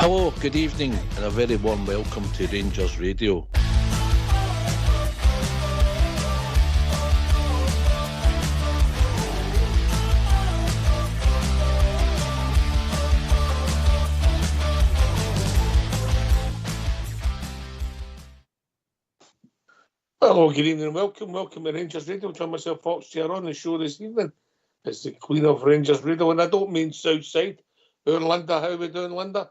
Hello, good evening, and a very warm welcome to Rangers Radio. Hello, good evening, welcome to Rangers Radio. Join myself, Fox Chair, on the show this evening. It's the Queen of Rangers Radio, and I don't mean Southside. Linda, how are we doing, Linda?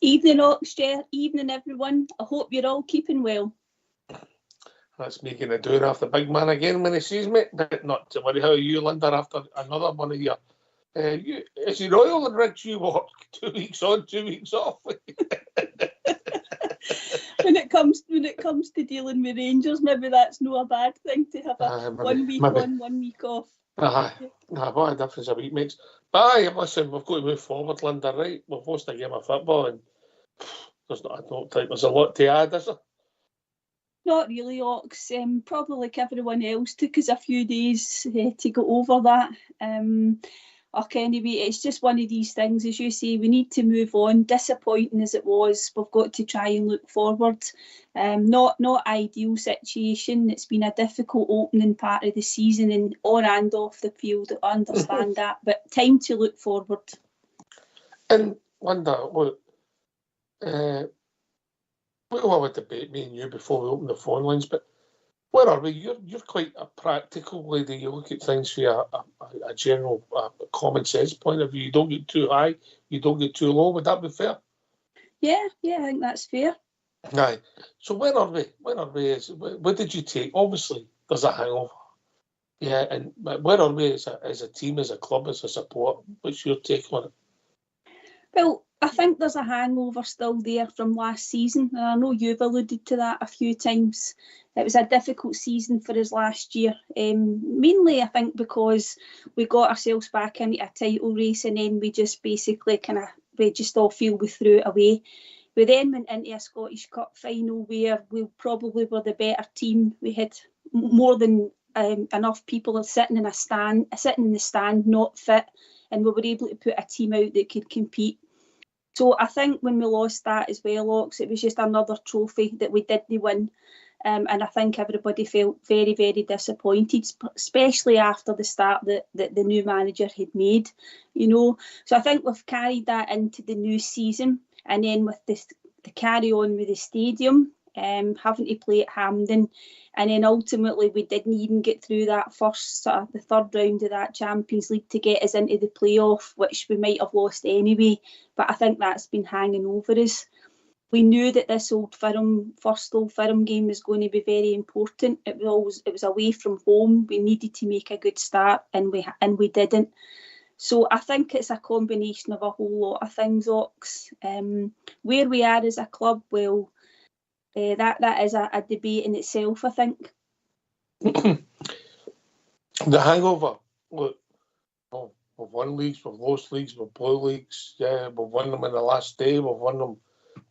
Evening, Oxchair. Evening, everyone. I hope you're all keeping well. That's me going to do it after the big man again when he sees me. But not to worry. How are you, Linda, after another one of your... is he royal and Riggs you what? 2 weeks on, 2 weeks off? When it comes to dealing with Rangers, maybe that's not a bad thing to have a 1 week on, 1 week off. What a difference a week makes. But listen, we've got to move forward, Linda, right? We've lost a game of football, and I don't think there's a lot to add, is there? Not really, Ox. Probably like everyone else, took us a few days to go over that. Anyway, it's just one of these things, as you say, we need to move on. Disappointing as it was, we've got to try and look forward. Not ideal situation. It's been a difficult opening part of the season and on and off the field. I understand that, but time to look forward. And Linda, look, we'll have a debate, me and you, before we open the phone lines, but where are we? You're quite a practical lady. You look at things from a general common sense point of view. You don't get too high, you don't get too low. Would that be fair? Yeah, I think that's fair. Aye. So where are we? What did you take? Obviously, there's a hangover. Yeah, and where are we as a team, as a club, as a support? What's your take on it? Well, I think there's a hangover still there from last season, and I know you've alluded to that a few times. It was a difficult season for us last year, mainly I think because we got ourselves back into a title race and then we just basically we just all feel we threw it away. We then went into a Scottish Cup final where we probably were the better team. We had more than enough people sitting in the stand, not fit, and we were able to put a team out that could compete. So I think when we lost that as well, Ox, it was just another trophy that we didn't win. And I think everybody felt very, very disappointed, especially after the start that the new manager had made, So I think we've carried that into the new season. And then with the carry on with the stadium, having to play at Hampden. And then ultimately we didn't even get through that the third round of that Champions League to get us into the playoff, which we might have lost anyway. But I think that's been hanging over us. We knew that this first Old Firm game was going to be very important. It was away from home. We needed to make a good start, and we didn't. So I think it's a combination of a whole lot of things, Ox. Where we are as a club, well, that is a debate in itself, I think. The hangover. Look, we've won leagues, we've lost leagues, we've blew leagues. Yeah, we've won them in the last day. We've won them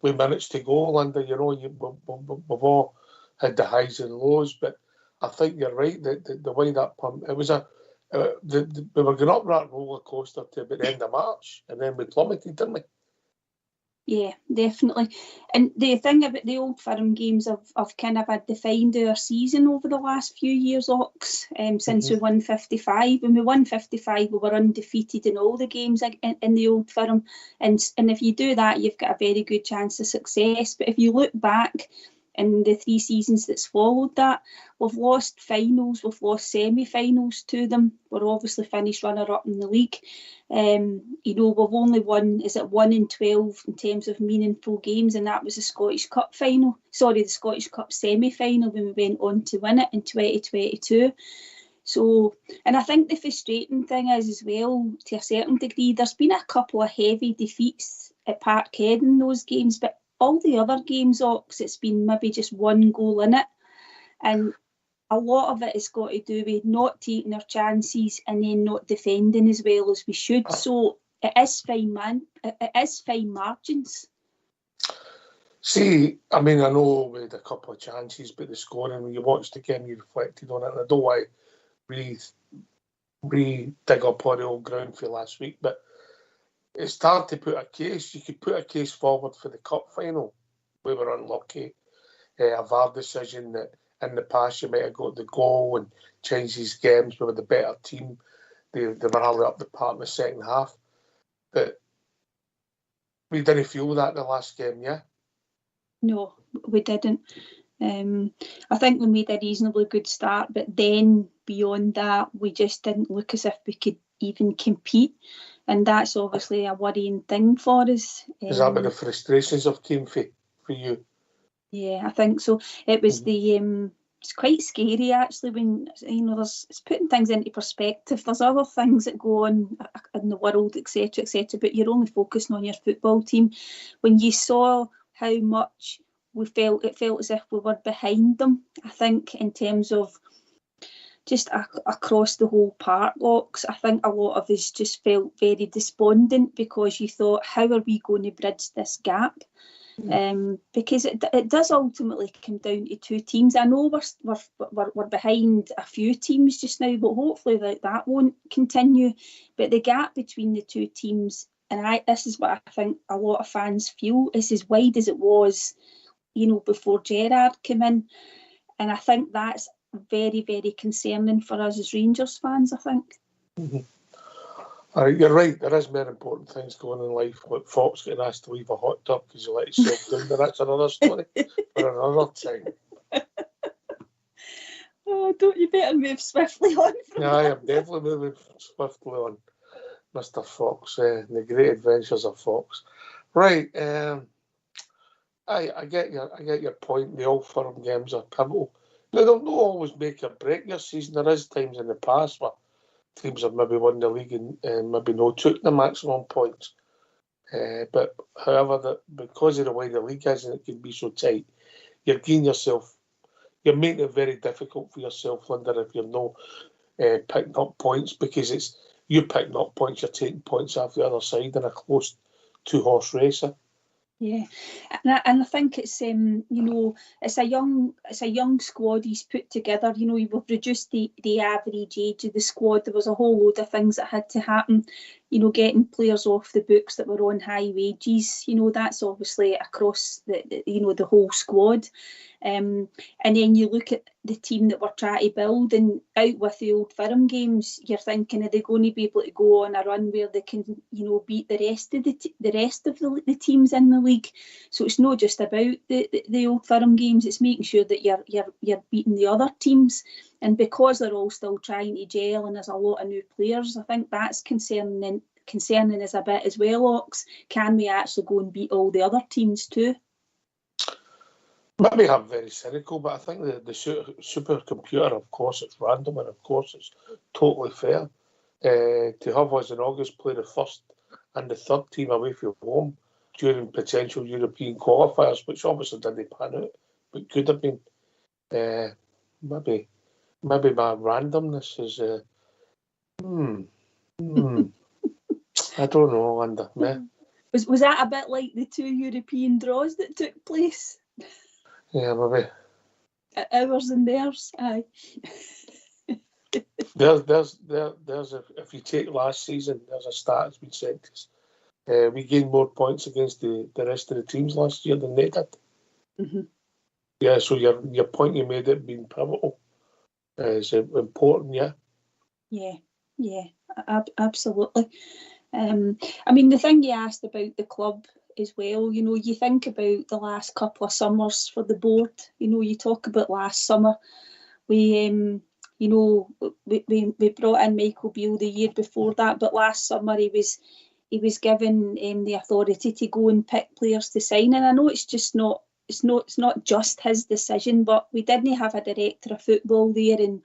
with minutes to go, Linda. We've all had the highs and lows, but I think you're right that the way that pump, it was we were going up that roller coaster to about the end of March, and then we plummeted, didn't we? Yeah, definitely. And the thing about the Old Firm games have kind of defined our season over the last few years, Ox, since we won 55. When we won 55, we were undefeated in all the games in the Old Firm. And if you do that, you've got a very good chance of success. But if you look back in the 3 seasons that's followed that, we've lost finals, we've lost semi-finals to them. We're obviously finished runner-up in the league. We've only won, 1 in 12 in terms of meaningful games, and that was the Scottish Cup the Scottish Cup semi-final when we went on to win it in 2022. So, and I think the frustrating thing is as well, to a certain degree, there's been a couple of heavy defeats at Parkhead in those games, but all the other games, Ox, it's been maybe just one goal in it. And a lot of it has got to do with not taking our chances and then not defending as well as we should. So it is fine, man. It is fine margins. See, I mean, I know we had a couple of chances, but the scoring, when you watched the game, you reflected on it. And I don't want to re-dig up all the old ground for last week, but it's hard to put a case. You could put a case forward for the cup final. We were unlucky. A VAR decision that in the past you might have got the goal and changed these games. We were the better team. They were hardly up the park in the second half. But we didn't feel that in the last game, yeah? No, we didn't. I think we made a reasonably good start, but then beyond that, we just didn't look as if we could even compete. And that's obviously a worrying thing for us. Is that where the frustrations have came for you? Yeah, I think so. It was it's quite scary actually when, it's putting things into perspective. There's other things that go on in the world, etc., but you're only focusing on your football team. When you saw how much it felt as if we were behind them, I think, in terms of just across the whole park, Locks, I think a lot of us just felt very despondent because you thought, how are we going to bridge this gap? Because it does ultimately come down to two teams. I know we're behind a few teams just now, but hopefully that won't continue. But the gap between the two teams, and this is what I think a lot of fans feel, is as wide as it was, before Gerrard came in. And I think that's very, very concerning for us as Rangers fans, I think. Mm-hmm. You're right, there is more important things going on in life, like Fox getting asked to leave a hot tub because you let yourself down, but that's another story for another time. Oh, don't you better move swiftly on from I am definitely moving swiftly on, Mr. Fox, the great adventures of Fox. Right, I get your point. The Old Firm games are pivotal. Now, they'll not always make or break your season. There is times in the past where teams have maybe won the league and maybe no took the maximum points. But however, because of the way the league is and it can be so tight, you're making it very difficult for yourself, Linda, if you're not picking up points, because you're picking up points, you're taking points off the other side in a close two-horse race. Yeah, and I think it's it's a young squad he's put together. We've reduced the average age of the squad. There was a whole load of things that had to happen. Getting players off the books that were on high wages. That's obviously across the whole squad. And then you look at the team that we're trying to build, and out with the Old Firm games, you're thinking, are they going to be able to go on a run where they can, beat the rest of the teams in the league? So it's not just about the Old Firm games; it's making sure that you're beating the other teams. And because they're all still trying to gel, and there's a lot of new players, I think that's concerning us a bit as well, Ox. Can we actually go and beat all the other teams too? Maybe I'm very cynical, but I think the supercomputer, of course, it's random, and of course, it's totally fair. To have us in August play the first and the third team away from home during potential European qualifiers, which obviously didn't pan out, but could have been. Maybe my randomness is. I don't know, Linda. Was that a bit like the two European draws that took place? Yeah, maybe. Ours and theirs, aye. There's if you take last season, there's a stat that's been sent to us. We gained more points against the rest of the teams last year than they did. Mm-hmm. Yeah, so your point you made, it being pivotal, is important, yeah? Yeah, absolutely. The thing you asked about the club as well, you think about the last couple of summers for the board. You talk about last summer. We brought in Michael Beale the year before that, but last summer he was given the authority to go and pick players to sign. And I know it's not just his decision, but we didn't have a director of football there, and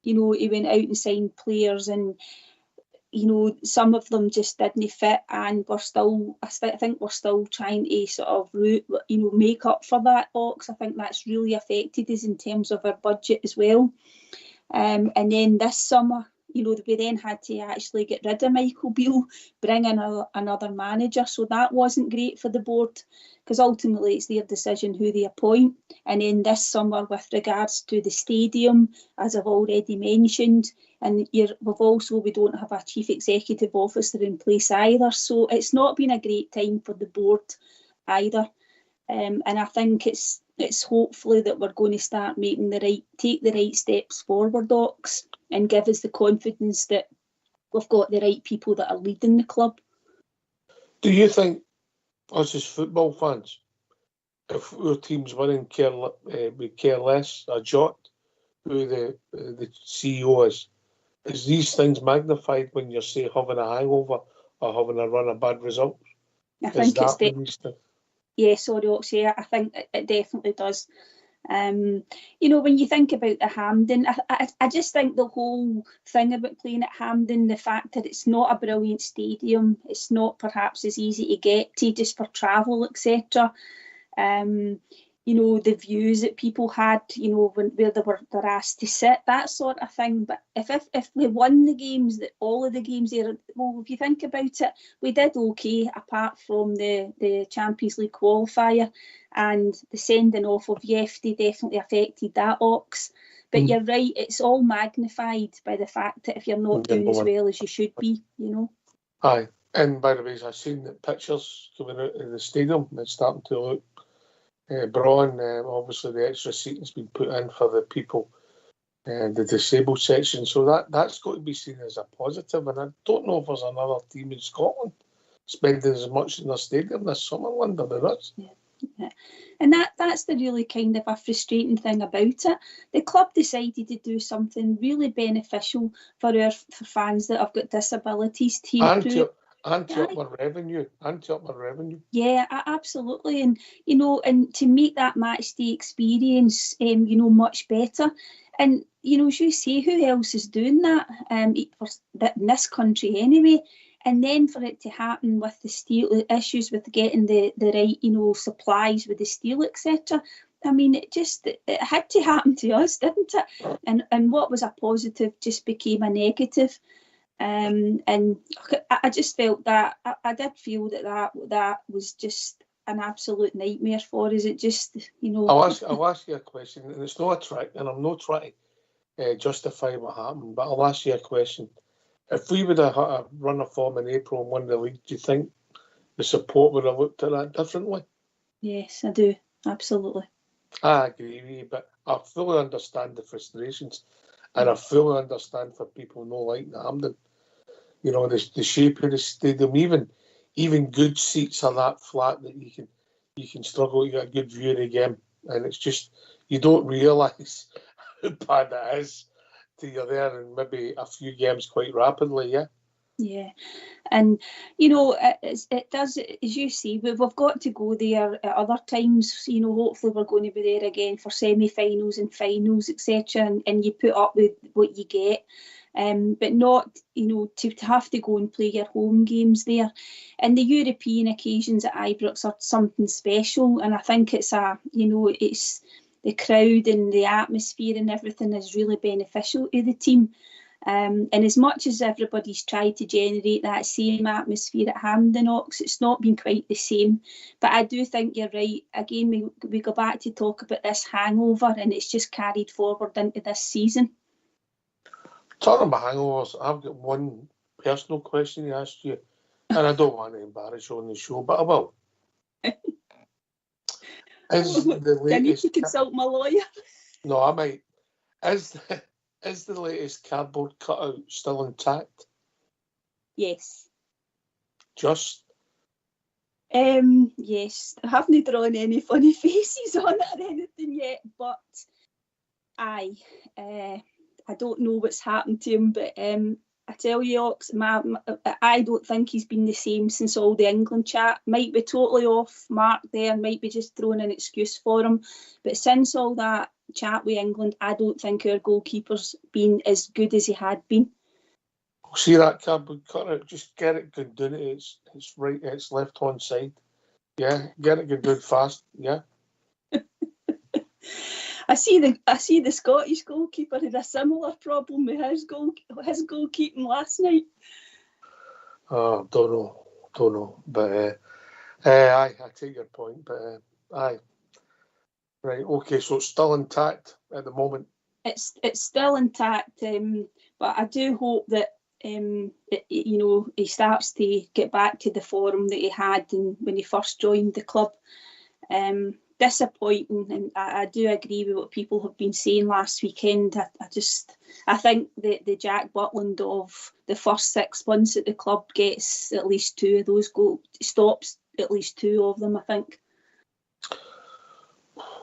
he went out and signed players, and some of them just didn't fit, and I think we're still trying to sort of make up for that, Ox. I think that's really affected us in terms of our budget as well. And then this summer, we then had to actually get rid of Michael Beale, bring in another manager. So that wasn't great for the board, because ultimately it's their decision who they appoint. And then this summer, with regards to the stadium, as I've already mentioned, and we don't have a chief executive officer in place either. So it's not been a great time for the board either. And I think it's hopefully that we're going to start take the right steps forward, Ox, and give us the confidence that we've got the right people that are leading the club. Do you think, us as football fans, if our team's winning, we care less a jot who the CEO is? Is these things magnified when you're, say, having a hangover or having a run of bad results? I think it's Yes, I think it definitely does. When you think about the Hampden, I just think the whole thing about playing at Hampden, the fact that it's not a brilliant stadium, it's not perhaps as easy to get to just for travel, etc. The views that people had, where they're asked to sit, that sort of thing. But if we won the games, all of the games there, well, if you think about it, we did okay, apart from the Champions League qualifier, and the sending off of Yefty definitely affected that, Ox. But you're right, it's all magnified by the fact that if you're not doing as well as you should be, Aye, and by the way, I've seen the pictures coming out of the stadium. It's starting to look brawn. Obviously, the extra seating's been put in for the people, the disabled section. So that's got to be seen as a positive. And I don't know if there's another team in Scotland spending as much in their stadium this summer, Linda, than us. Yeah. And that's the really kind of a frustrating thing about it. The club decided to do something really beneficial for fans that have got disabilities to improve. And to up our revenue. Yeah, absolutely. And, and to make that match day experience, much better. And, as you say, who else is doing that in this country anyway? And then for it to happen with the steel issues with getting the right, supplies with the steel, etc. I mean, it had to happen to us, didn't it? And what was a positive just became a negative. And I just felt that I did feel that was just an absolute nightmare for us. It just, I'll ask you a question, and it's not a trick, and I'm not trying to justify what happened, but I'll ask you a question. If we would have had a run of form in April and won the league, do you think the support would have looked at that differently? Yes, I do. Absolutely. I agree with you, but I fully understand the frustrations, and I fully understand for people not like the Hampden. The shape of the stadium, even good seats are that flat that you can struggle to get a good view of the game, and it's just you don't realise how bad it is till you're there and maybe a few games quite rapidly. Yeah, and it does, as you see, we've got to go there at other times. Hopefully we're going to be there again for semi-finals and finals, etc. And you put up with what you get. But not, to have to go and play your home games there. And the European occasions at Ibrox are something special. And I think it's it's the crowd and the atmosphere and everything is really beneficial to the team. And as much as everybody's tried to generate that same atmosphere at Hampden Ox, it's not been quite the same. But I do think you're right. Again, we go back to talk about this hangover, and it's just carried forward into this season. Talking about hangovers, I've got one personal question to ask you, and I don't want to embarrass you on the show, but I will. I need to consult my lawyer. No, I might. Is the latest cardboard cutout still intact? Yes. Just? Yes. I haven't drawn any funny faces on it or anything yet, but I don't know what's happened to him, but I tell you, Ox, I don't think he's been the same since all the England chat. Might be totally off mark there, might be just throwing an excuse for him. But since all that chat with England, I don't think our goalkeeper's been as good as he had been. See that cardboard cutout? Just get it good down it. It's right, it's left hand side. Yeah, get it good fast. Yeah. I see the Scottish goalkeeper had a similar problem with his goalkeeping last night. Oh, don't know. But aye, I take your point. But aye, right, okay. So it's still intact at the moment. It's still intact, but I do hope that he starts to get back to the form that he had when he first joined the club. Disappointing, and I do agree with what people have been saying last weekend. I think the Jack Butland of the first 6 months at the club gets at least 2 of those goals, stops at least 2 of them, I think.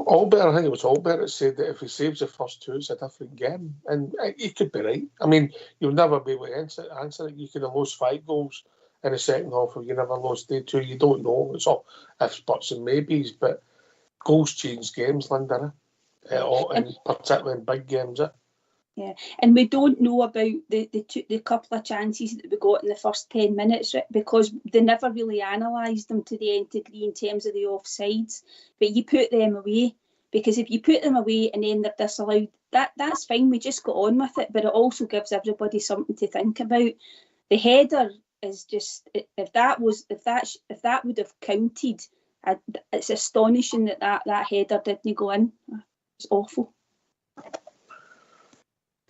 I think it was Albert that said that if he saves the first 2, it's a different game. And he could be right. I mean, you'll never be able to answer it. You could have lost 5 goals in the second half if you never lost day 2. You don't know. It's all ifs, buts and maybes. But goals change games, Linda. And particularly in big games. Yeah, and we don't know about the couple of chances that we got in the first 10 minutes because they never really analysed them to the nth degree in terms of the offsides. But you put them away, because if you put them away and then they're disallowed, that's fine. We just got on with it. But it also gives everybody something to think about. The header is just, if that would have counted, it's astonishing that header didn't go in. It's awful.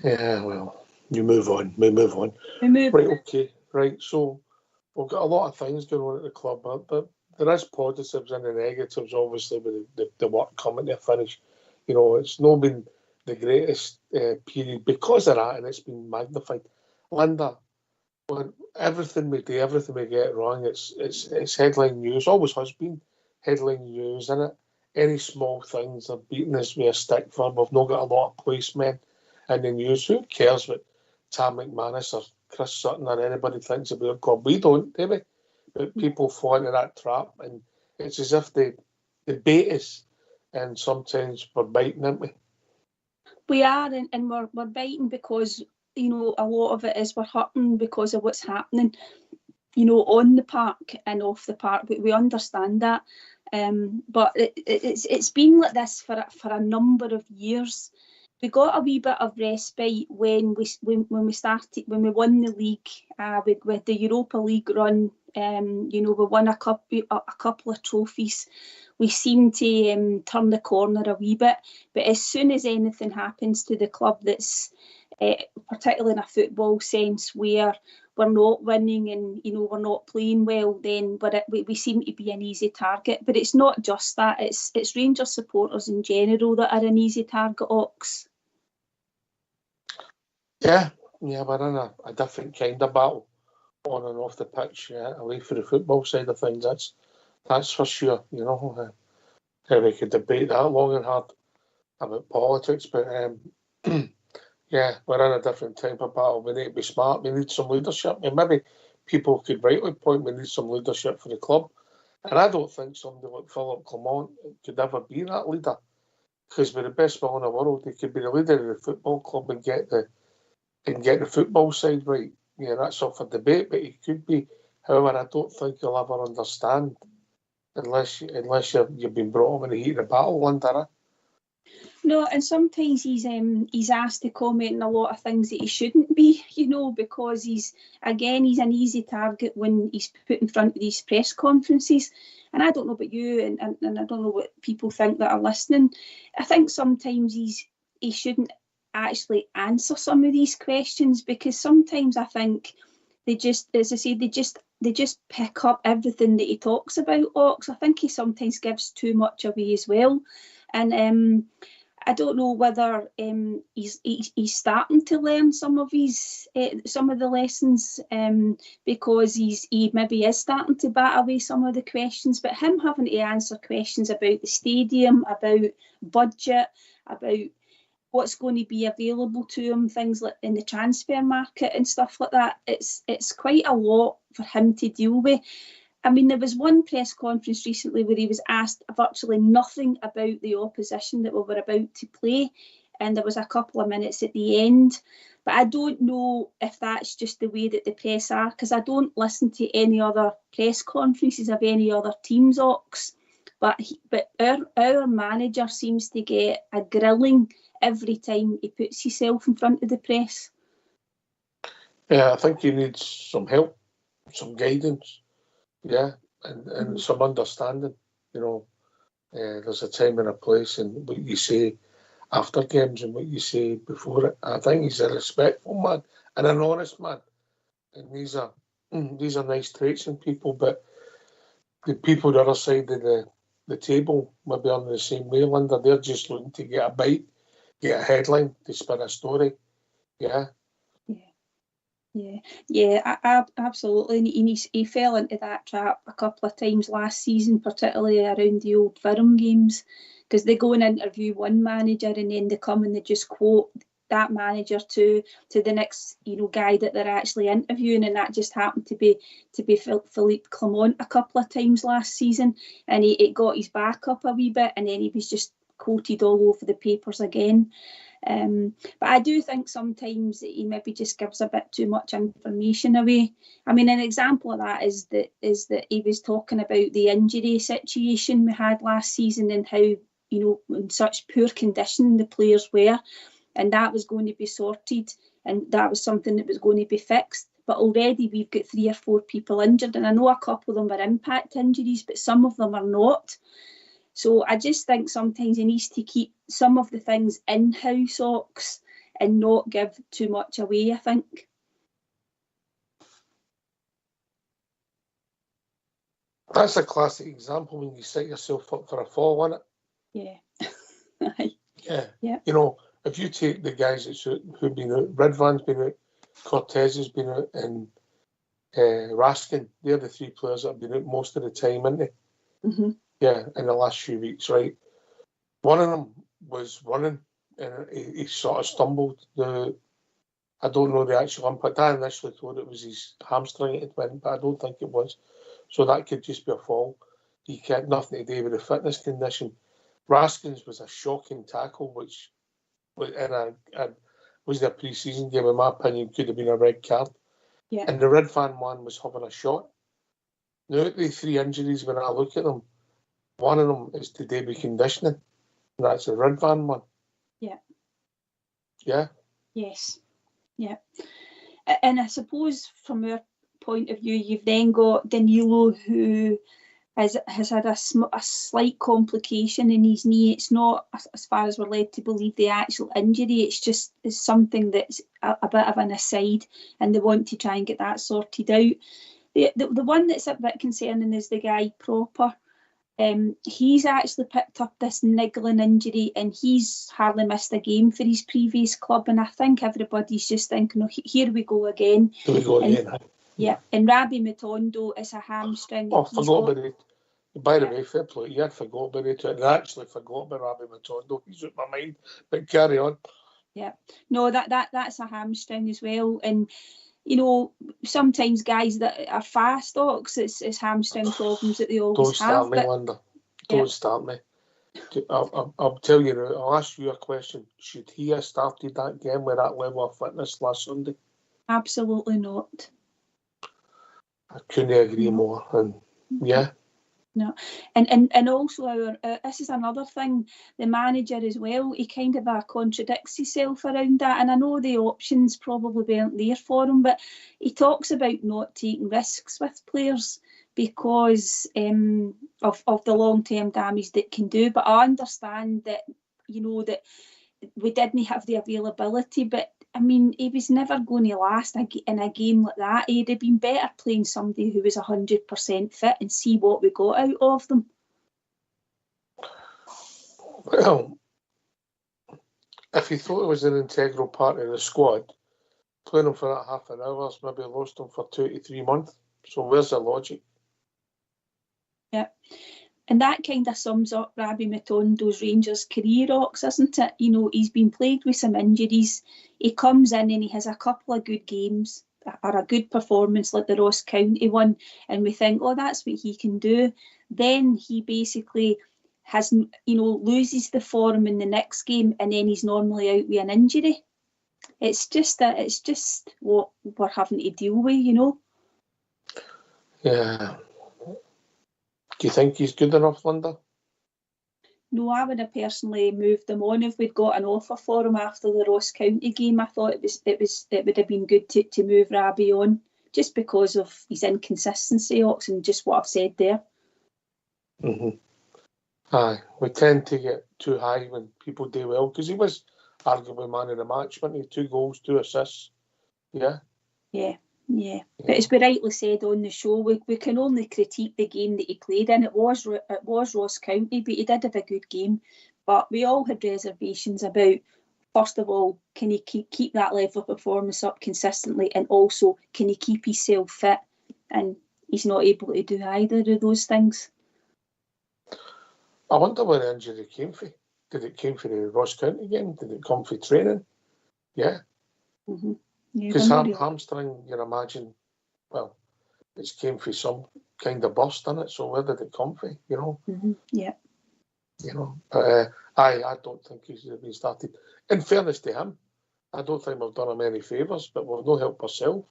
Yeah, well, we move on. Right, okay. Right, so we've got a lot of things going on at the club, but there is positives and the negatives, obviously, with the work coming to a finish. It's not been the greatest period because of that, and it's been magnified. Linda, when everything we do, everything we get wrong, it's headline news, always has been headline news, isn't it? Any small things are beating us with a stick for. We've not got a lot of policemen in the news. Who cares what Tam McManus or Chris Sutton or anybody thinks about the club? We don't, do we? But people fall into that trap, and it's as if they bait us, and sometimes we're biting, aren't we? We are, and we're biting because, a lot of it is we're hurting because of what's happening, on the park and off the park. We understand that. But it's been like this for a number of years. We got a wee bit of respite when we won the league with the Europa League run. We won a couple of trophies. We seem to turn the corner a wee bit. But as soon as anything happens to the club that's particularly in a football sense where we're not winning and we're not playing well, then we seem to be an easy target. But it's not just that; it's Rangers supporters in general that are an easy target, Ox. Yeah, we're in a different kind of battle on and off the pitch. Yeah, away from the football side of things, that's for sure. We could debate that long and hard about politics, but yeah, we're in a different type of battle. We need to be smart. We need some leadership. And maybe people could rightly point we need some leadership for the club. And I don't think somebody like Philip Clement could ever be that leader, because with the best will in the world, he could be the leader of the football club and get the football side right. Yeah, that's up for debate, but he could be. However, I don't think you'll ever understand unless you've been brought up in the heat of the battle, Linda. No, and sometimes he's asked to comment on a lot of things that he shouldn't be, because he's an easy target when he's put in front of these press conferences. And I don't know about you, and I don't know what people think that are listening. I think sometimes he shouldn't actually answer some of these questions, because sometimes I think they just, as I say, they just pick up everything that he talks about, Ox. I think he sometimes gives too much away as well. And I don't know whether he's starting to learn some of the lessons, because he maybe is starting to bat away some of the questions. But him having to answer questions about the stadium, about budget, about what's going to be available to him, things like in the transfer market and stuff like that, it's quite a lot for him to deal with. I mean, there was one press conference recently where he was asked virtually nothing about the opposition that we were about to play, and there was a couple of minutes at the end. But I don't know if that's just the way that the press are, because I don't listen to any other press conferences of any other teams, Ox. but our manager seems to get a grilling every time he puts himself in front of the press. Yeah, I think he needs some help, some guidance, yeah, and some understanding. You know, there's a time and a place, and what you say after games and what you say before it. I think he's a respectful man and an honest man, and these are nice traits in people. But the people the other side of the table maybe aren't the same way, Linda. They're just looking to get a bite, get a headline, to spin a story. Yeah. Absolutely. And he fell into that trap a couple of times last season, particularly around the old Firm games, because they go and interview one manager and then they come and they just quote that manager to the next guy that they're actually interviewing, and that just happened to be Philippe Clement a couple of times last season, and it got his back up a wee bit, and then he was just quoted all over the papers again. But I do think sometimes he maybe just gives a bit too much information away. I mean, an example of that is that he was talking about the injury situation we had last season and how, in such poor condition the players were, and that was going to be sorted, and that was something that was going to be fixed. But already we've got 3 or 4 people injured, and I know a couple of them are impact injuries, but some of them are not. So I just think sometimes he needs to keep some of the things in-house, Ox, and not give too much away, I think. That's a classic example when you set yourself up for a fall, isn't it? Yeah. Yeah. If you take the guys who've been out, Redvan's been out, Cortez has been out, and Raskin, they're the 3 players that have been out most of the time, aren't they? Mm-hmm. Yeah, in the last few weeks, right? One of them was running and he sort of stumbled. I don't know the actual impact. I initially thought it was his hamstring it went, but I don't think it was. So that could just be a fall. He had nothing to do with the fitness condition. Raskins was a shocking tackle, which was a pre-season game, in my opinion, could have been a red card. Yeah. And the Redvan one was having a shot. Now, the 3 injuries, when I look at them, one of them is to do with conditioning, and that's the Redvan one. Yeah. Yeah? Yes. Yeah. And I suppose from our point of view, you've then got Danilo, who has had a slight complication in his knee. It's not, as far as we're led to believe, the actual injury. It's something that's a bit of an aside, and they want to try and get that sorted out. The one that's a bit concerning is the guy Proper. He's actually picked up this niggling injury, and he's hardly missed a game for his previous club, and I think everybody's just thinking, oh, here we go again. Yeah, and Rabbi Matondo is a hamstring. Oh, I forgot about it. By the way, fair play, you had forgot about it. I actually forgot about Rabbi Matondo. He's out my mind, but carry on. Yeah, no, that's a hamstring as well, and sometimes guys that are fast, Ox, it's hamstring problems that they always have. Don't start me, Linda. Don't start me. I'll tell you now, I'll ask you a question. Should he have started that game with that level of fitness last Sunday? Absolutely not. I couldn't agree more. And yeah. No, and also this is another thing, the manager as well, he kind of contradicts himself around that, and I know the options probably weren't there for him, but he talks about not taking risks with players because of the long-term damage that can do. But I understand that, that we didn't have the availability, but I mean, he was never going to last in a game like that. He'd have been better playing somebody who was 100% fit and see what we got out of them. Well, if he thought it was an integral part of the squad, playing him for that half an hour, maybe lost him for 2 to 3 months. So where's the logic? Yeah. And that kind of sums up Rabbi Matondo's Rangers career, Ox, isn't it? He's been plagued with some injuries. He comes in and he has a couple of good games or a good performance like the Ross County one, and we think, oh, that's what he can do. Then he basically has, loses the form in the next game, and then he's normally out with an injury. It's just what we're having to deal with, Yeah. Do you think he's good enough, Linda? No, I would have personally moved him on if we'd got an offer for him after the Ross County game. I thought it would have been good to move Rabi on, just because of his inconsistency, Ox, and just what I've said there. Mm-hmm. Aye, we tend to get too high when people do well, because he was arguably man of the match, wasn't he? 2 goals, 2 assists. Yeah. But as we rightly said on the show, we can only critique the game that he played in. It was Ross County, but he did have a good game. But we all had reservations about, first of all, can he keep that level of performance up consistently, and also can he keep himself fit? And he's not able to do either of those things. I wonder where the injury came from. Did it come from the Ross County game? Did it come from training? Yeah. Mm-hmm. Because hamstring, you imagine, well, it's came from some kind of burst in it, so where did it come from, you know? Mm-hmm. Yeah. You know, but I don't think he should have been started. In fairness to him, I don't think we've done him any favours, but we've not helped ourselves.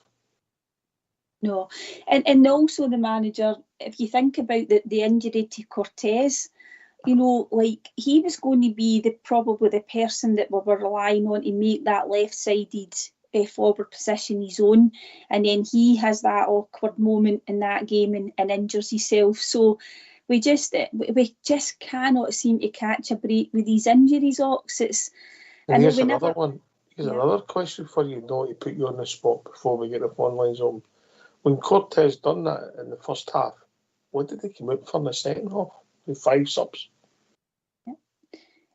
No. And also the manager, if you think about the injury to Cortez, you know, like, he was going to be probably the person that we were relying on to make that left-sided forward position his own, and then he has that awkward moment in that game and injures himself. So we just cannot seem to catch a break with these injuries, Ox. Here's another one. Here's another question for you, not to put you on the spot before we get the phone lines open. When Cortez done that in the first half, what did they come out for in the second half? With 5 subs. Yeah.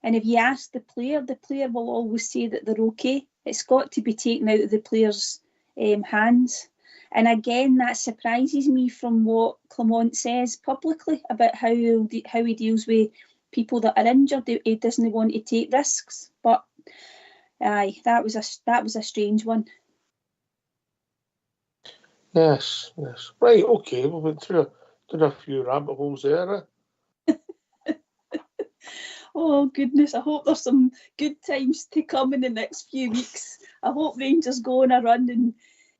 And if you ask the player will always say that they're okay. It's got to be taken out of the player's hands. And again, that surprises me from what Clement says publicly about how he deals with people that are injured. He doesn't want to take risks. But aye, that was a strange one. Yes. Right, okay. We went through a few rabbit holes there. Oh, goodness. I hope there's some good times to come in the next few weeks. I hope Rangers go on a run. And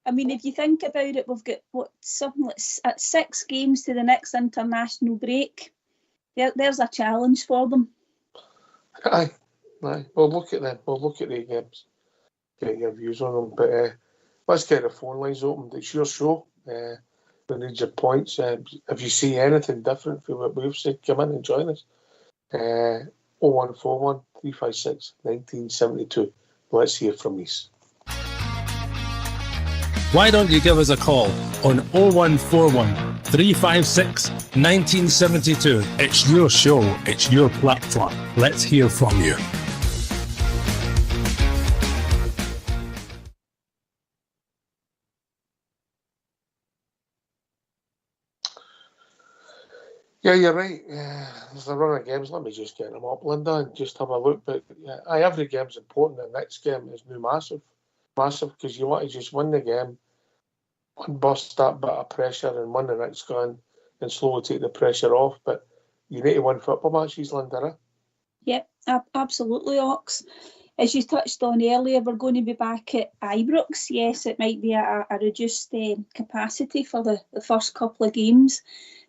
I mean, if you think about it, we've got something like 6 games to the next international break. There's a challenge for them. Aye. We'll look at them. We'll look at the games. Get your views on them. But let's get the phone lines open. It's your show. We need your points. If you see anything different from what we've said, come in and join us. 0141 356 1972. Let's hear from you. Why don't you give us a call on 0141 356 1972? It's your show, it's your platform. Let's hear from you. Yeah, you're right. There's a run of games. Let me just get them up, Linda, and just have a look. But every game's important. The next game is new massive, because you want to just win the game, bust that bit of pressure, and win the next game, and slowly take the pressure off. But you need to win football matches, Linda. Yep, absolutely, Ox. As you touched on earlier, we're going to be back at Ibrox. Yes, it might be a reduced capacity for the first couple of games,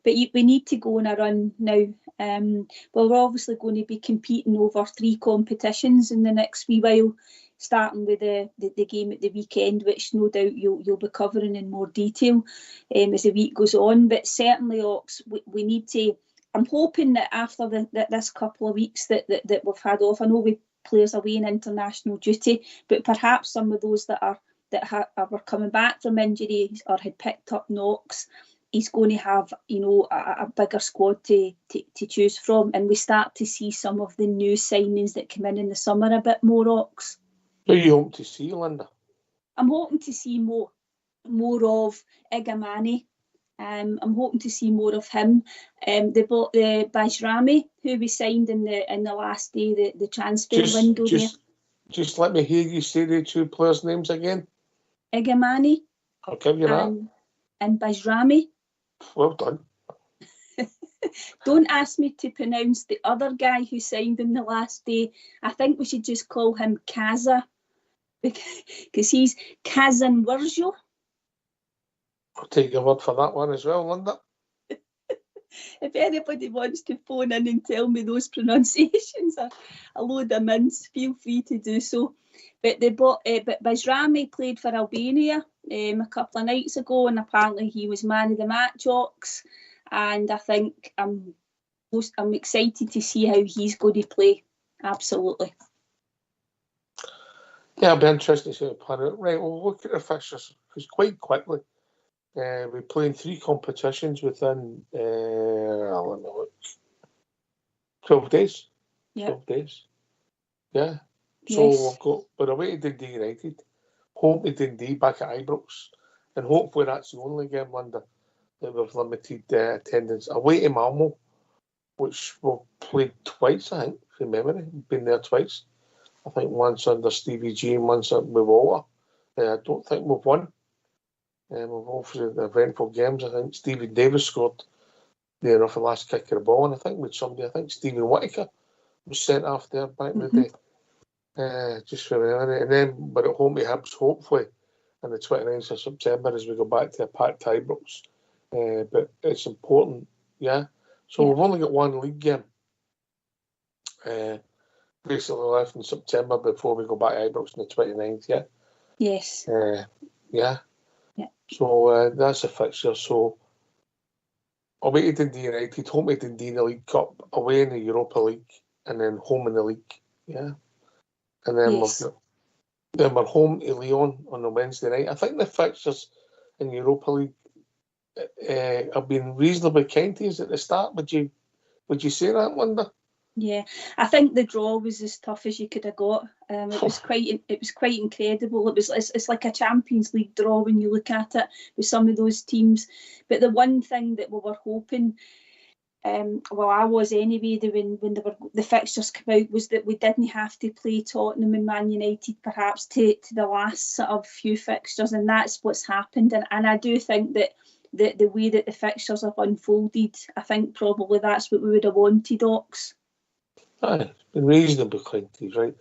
but we need to go on a run now. Well, we're obviously going to be competing over 3 competitions in the next wee while, starting with the game at the weekend, which no doubt you'll be covering in more detail as the week goes on. But certainly, Ox, we need to. I'm hoping that after this couple of weeks that we've had off, I know we players away in international duty, but perhaps some of those that were coming back from injuries or had picked up knocks, he's going to have, you know, a bigger squad to choose from, and we start to see some of the new signings that come in the summer a bit more, Ox. Who are you hoping to see, Linda? I'm hoping to see more of Igamani. I'm hoping to see more of him. They bought the Bajrami, who we signed in the last day, the transfer window there. Just let me hear you say the 2 players' names again. Igamani. I'll give you that. And Bajrami. Well done. Don't ask me to pronounce the other guy who signed in the last day. I think we should just call him Kaza, because he's Kazan Wirjo. I'll take your word for that one as well, Linda. if anybody wants to phone in and tell me those pronunciations are a load of mince, feel free to do so. But but Bajrami played for Albania a couple of nights ago, and apparently he was man of the match, Ox. And I think I'm excited to see how he's going to play. Absolutely. Yeah, I'll be interested to see the plan out. Right, we'll look at the fixtures because quite quickly we're playing 3 competitions within 12 days. Yep. 12 days. Yeah. So Yes. we're away to Dundee United, home to Dundee back at Ibrox, and hopefully that's the only game, Linda, that we've limited attendance. Away to Malmo, which we've played twice, I think, from memory. We've been there twice. I think once under Stevie G and once with Walter. I don't think we've won. We've all through the eventful games. I think Stephen Davis scored there off the last kick of the ball, and I think with somebody, I think Stephen Whittaker was sent off there back in the day. Just for memory. And then we're at home to Hibs, hopefully, on the 29th of September as we go back to a packed Ibrox. But it's important, yeah. So we've only got one league game. Basically left in September before we go back to Ibrox on the 29th, yeah? Yes. Yeah. Yeah. So that's the fixture. So away to Dundee United, home to Dundee in the League Cup, away in the Europa League, and then home in the league, yeah? And then we're home to Lyon on a Wednesday night. I think the fixtures in the Europa League have been reasonably kind to us at the start. Would you say that, Linda? Yeah, I think the draw was as tough as you could have got. It was quite incredible. It's like a Champions League draw when you look at it with some of those teams. But the one thing that we were hoping, well, I was anyway, when the fixtures came out, was that we didn't have to play Tottenham and Man United perhaps to the last sort of few fixtures, and that's what's happened. And I do think that the way that the fixtures have unfolded, I think probably that's what we would have wanted, Ox. Aye, it's been reasonably plenty, right?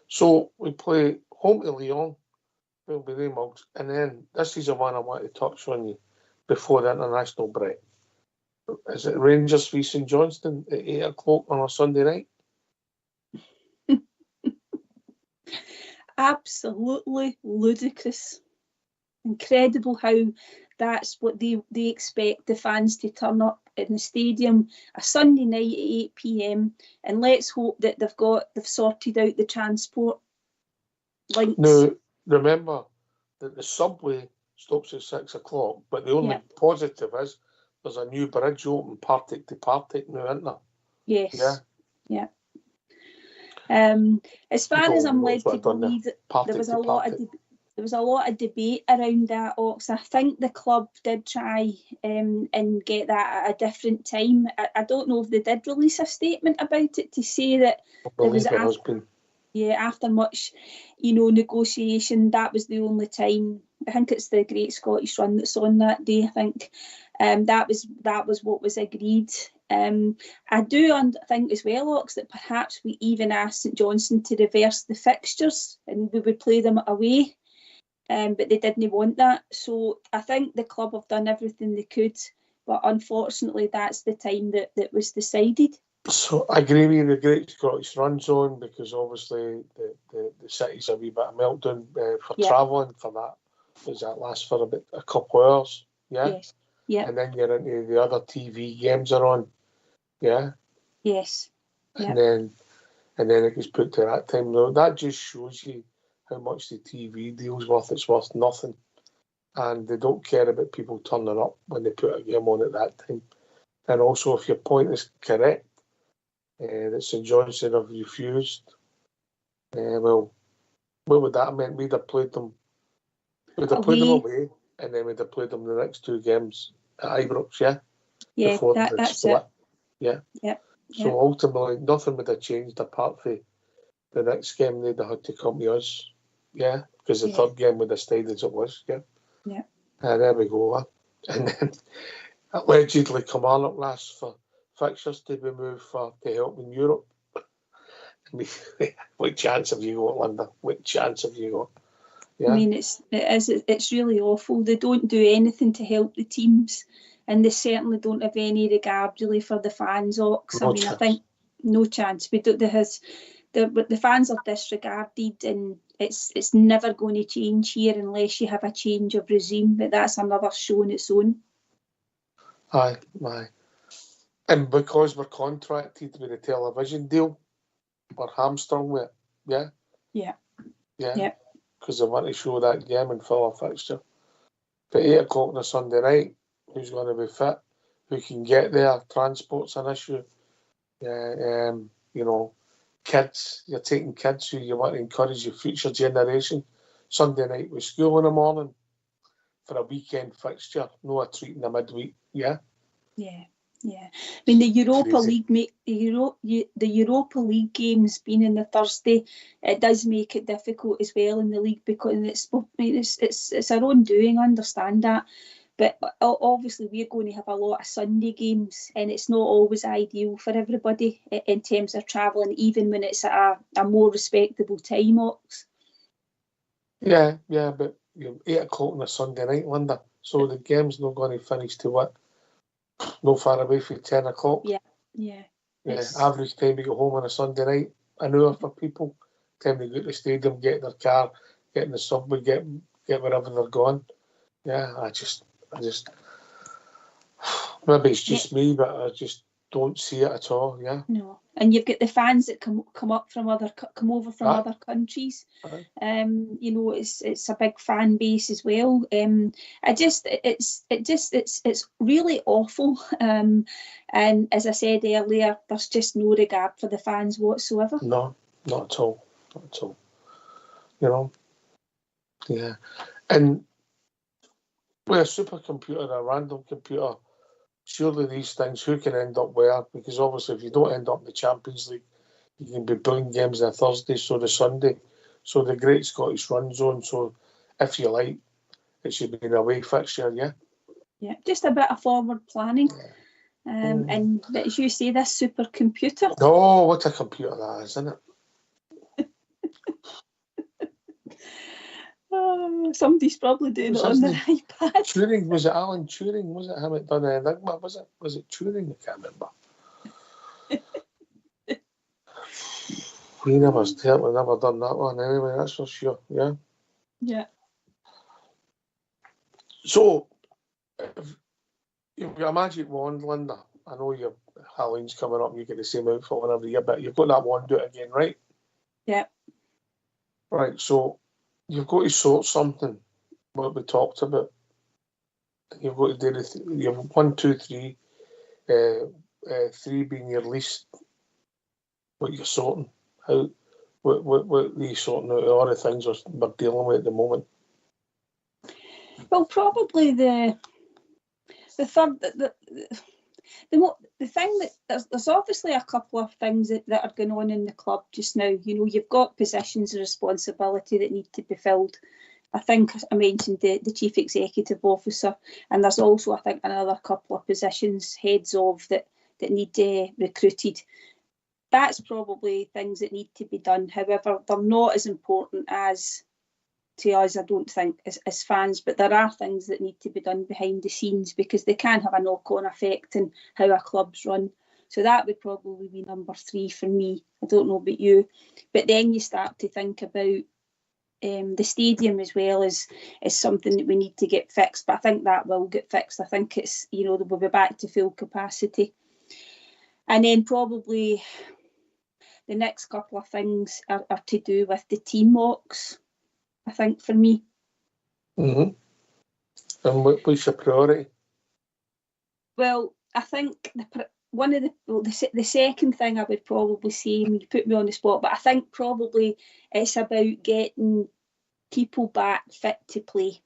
So we play home to Lyon, we'll be the mugs, and then this is the one I want to touch on you before the international break. Is it Rangers v St Johnstone at 8 o'clock on a Sunday night? Absolutely ludicrous. Incredible how that's what they expect the fans to turn up in the stadium a Sunday night at 8 p.m. and let's hope that they've sorted out the transport links. Now, remember that the subway stops at 6 o'clock, but the only positive is there's a new bridge open Partick to Partick now, isn't there? Yes. Yeah. As far as I'm led to believe, there was a lot of debate around that, Ox. I think the club did try and get that at a different time. I don't know if they did release a statement about it to say that there was after much, negotiation, that was the only time. I think it's the Great Scottish Run that's on that day. I think that was what was agreed. I do think as well, Ox, that perhaps we even asked St Johnstone to reverse the fixtures and we would play them away. But they didn't want that. So I think the club have done everything they could, but unfortunately that's the time that was decided. So I agree with you, the Great Scottish Run zone, because obviously the city's a wee bit of meltdown for travelling for that. Does that last for about a couple of hours? Yeah. Yes. Yeah. And then you're into the other TV games are on. Yeah. Yes. And then it gets put to that time. Now that just shows you how much the TV deal's worth. It's worth nothing. And they don't care about people turning up when they put a game on at that time. And also, if your point is correct, that St Johnstone have refused, well, what would that have meant? We'd have played them away, and then we'd have played them the next 2 games at Ibrox, yeah? Yeah, that's split. Yeah. Yeah. So ultimately, nothing would have changed apart from the next game they'd have had to come to us. Yeah, because the third game would have stayed as it was. Yeah. Yeah. And there we go. And then allegedly Kilmarnock asked for fixtures to be moved to help in Europe. What chance have you got, Linda? What chance have you got? Yeah. I mean, it's really awful. They don't do anything to help the teams. and they certainly don't have any regard really for the fans, Ox. No I mean, chance. I think no chance. We don't. The fans are disregarded, and it's never going to change here unless you have a change of regime. But that's another show on its own. Aye. And because we're contracted with a television deal, we're hamstrung with it. Yeah. Yeah. Because they want to show that game and fill a fixture. But 8 o'clock on a Sunday night, who's going to be fit? Who can get there? Transport's an issue. Kids, you're taking kids who you want to encourage your future generation. Sunday night with school in the morning for a weekend fixture, no a treat in the midweek. Yeah. I mean, the Europa Crazy. League, the Europa League games being on the Thursday, it does make it difficult as well in the league because it's our own doing. I understand that, but obviously we're going to have a lot of Sunday games, and it's not always ideal for everybody in terms of travelling, even when it's at a more respectable time, Ox. Yeah, but 8 o'clock on a Sunday night, Linda. So the game's not going to finish to what? No far away from 10 o'clock. Yeah. Average time to get home on a Sunday night, an hour for people. Time to go to the stadium, get in their car, get in the subway, get wherever they're going. Yeah, I just maybe it's just me, but I just don't see it at all. Yeah. No, and you've got the fans that come over from other countries. Aye. It's a big fan base as well. It's really awful. And as I said earlier, there's just no regard for the fans whatsoever. No, not at all. Not at all. Yeah. And with a supercomputer, a random computer, surely these things, who can end up where? Because obviously if you don't end up in the Champions League, you can be playing games on a Thursday, so the Sunday, so the Great Scottish Run Zone, so if you like, it should be an away fixture, yeah? Yeah, just a bit of forward planning. And as you say, this supercomputer. Oh, what a computer that is, isn't it? Somebody's probably doing it on their iPad. Turing, was it Alan Turing? Was it him that done Enigma? Was it Turing? I can't remember. We never done that one anyway, that's for sure, yeah? Yeah. So, if you've got a magic wand, Linda, I know your Halloween's coming up and you get the same outfit every year, but you've got that wand, do it again, right? Yeah. Right, so you've got to sort something, what we talked about. You've got to do you have 1, 2, 3, 3 being your least, what you're sorting. What are you sorting out? All the things we're dealing with at the moment. Well, probably the third, the thing that there's obviously a couple of things that are going on in the club just now. You've got positions of responsibility that need to be filled. I think I mentioned the chief executive officer, and there's also, I think, another couple of positions, heads of, that need recruited. That's probably things that need to be done. However, they're not as important as to us, I don't think, as fans, but there are things that need to be done behind the scenes because they can have a knock-on effect in how our clubs run. So that would probably be number 3 for me. I don't know about you. But then you start to think about the stadium as well as something that we need to get fixed. But I think that will get fixed. I think it's, we'll be back to full capacity. And then probably the next couple of things are to do with the team mocks, I think, for me. Mm-hmm. And what's your priority? Well, I think the second thing I would probably say, and you put me on the spot, but I think probably it's about getting people back fit to play.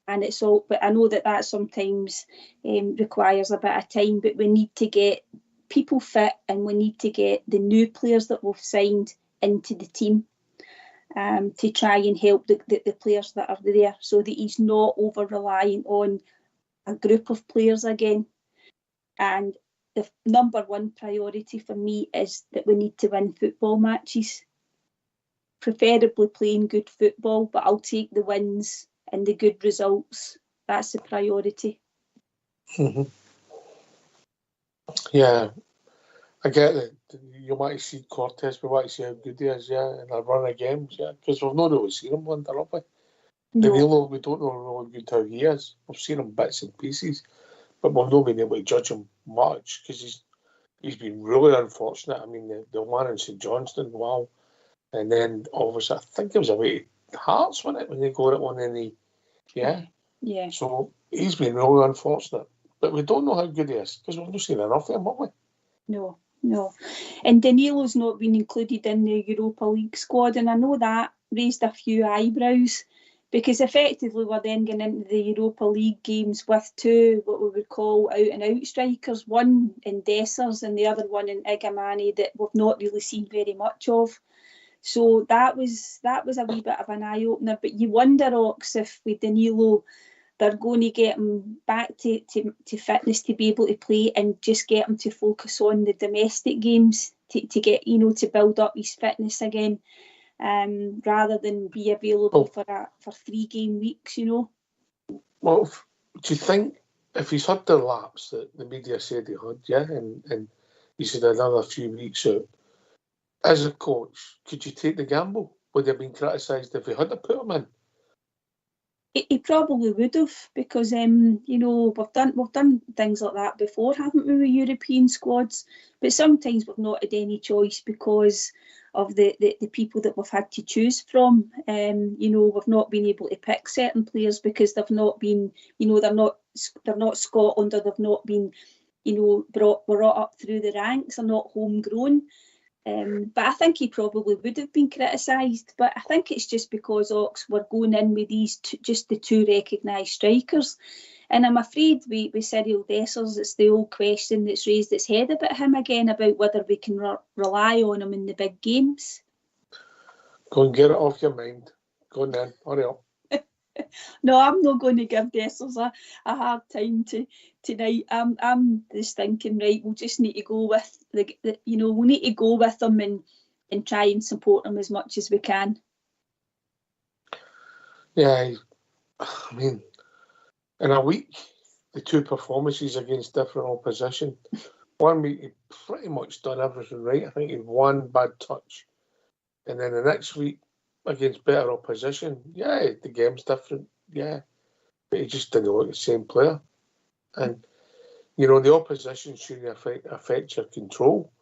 And it's all, but I know that sometimes requires a bit of time, but we need to get people fit and we need to get the new players that we've signed into the team to try and help the players that are there so that he's not over-reliant on a group of players again. And the number 1 priority for me is that we need to win football matches, preferably playing good football, but I'll take the wins and the good results. That's the priority. Mm-hmm. Yeah, I get that you want to see Cortez, we want to see how good he is, yeah, in a run of games, yeah, because we've not really seen him under, have we? No. Danilo, we don't know really good how he is. We've seen him bits and pieces, but we've not been able to judge him much because he's been really unfortunate. I mean, the one in St Johnstone, wow. And then obviously, I think it was away to Hearts, wasn't it, when they got it on in the, yeah. Yeah. So he's been really unfortunate. But we don't know how good he is because we've not seen enough of him, have we? No. And Danilo's not been included in the Europa League squad, and I know that raised a few eyebrows because effectively we're then getting into the Europa League games with two what we would call out-and-out strikers, one in Dessers and the other one in Igamani that we've not really seen very much of. So that was a wee bit of an eye-opener. But you wonder, Ox, if with Danilo they're going to get him back to fitness to be able to play and just get him to focus on the domestic games to get, to build up his fitness again, rather than be available for 3 game weeks, Well, do you think if he's had the lapse that the media said he had, yeah, and he said another few weeks out, as a coach, could you take the gamble? Would he have been criticised if he had to put him in? He probably would have because we've done things like that before, haven't we, with European squads? But sometimes we've not had any choice because of the people that we've had to choose from. We've not been able to pick certain players because they've not been, they're not Scotland, or they've not been, brought up through the ranks. They're not homegrown. But I think he probably would have been criticised. But I think it's just because Ox were going in with just the 2 recognised strikers. And I'm afraid with Cyril Dessers, it's the old question that's raised its head about him again, about whether we can rely on him in the big games. Go and get it off your mind. Go on then, hurry up. No, I'm not going to give Dessers a hard time tonight. I'm just thinking, right, we'll just need to go with we'll need to go with them and try and support them as much as we can. Yeah, I mean, in a week, the 2 performances against different opposition. One week he pretty much done everything right. I think he had 1 bad touch, and then the next week against better opposition, yeah, the game's different, yeah, but he just didn't look the same player. And the opposition shouldn't affect your control.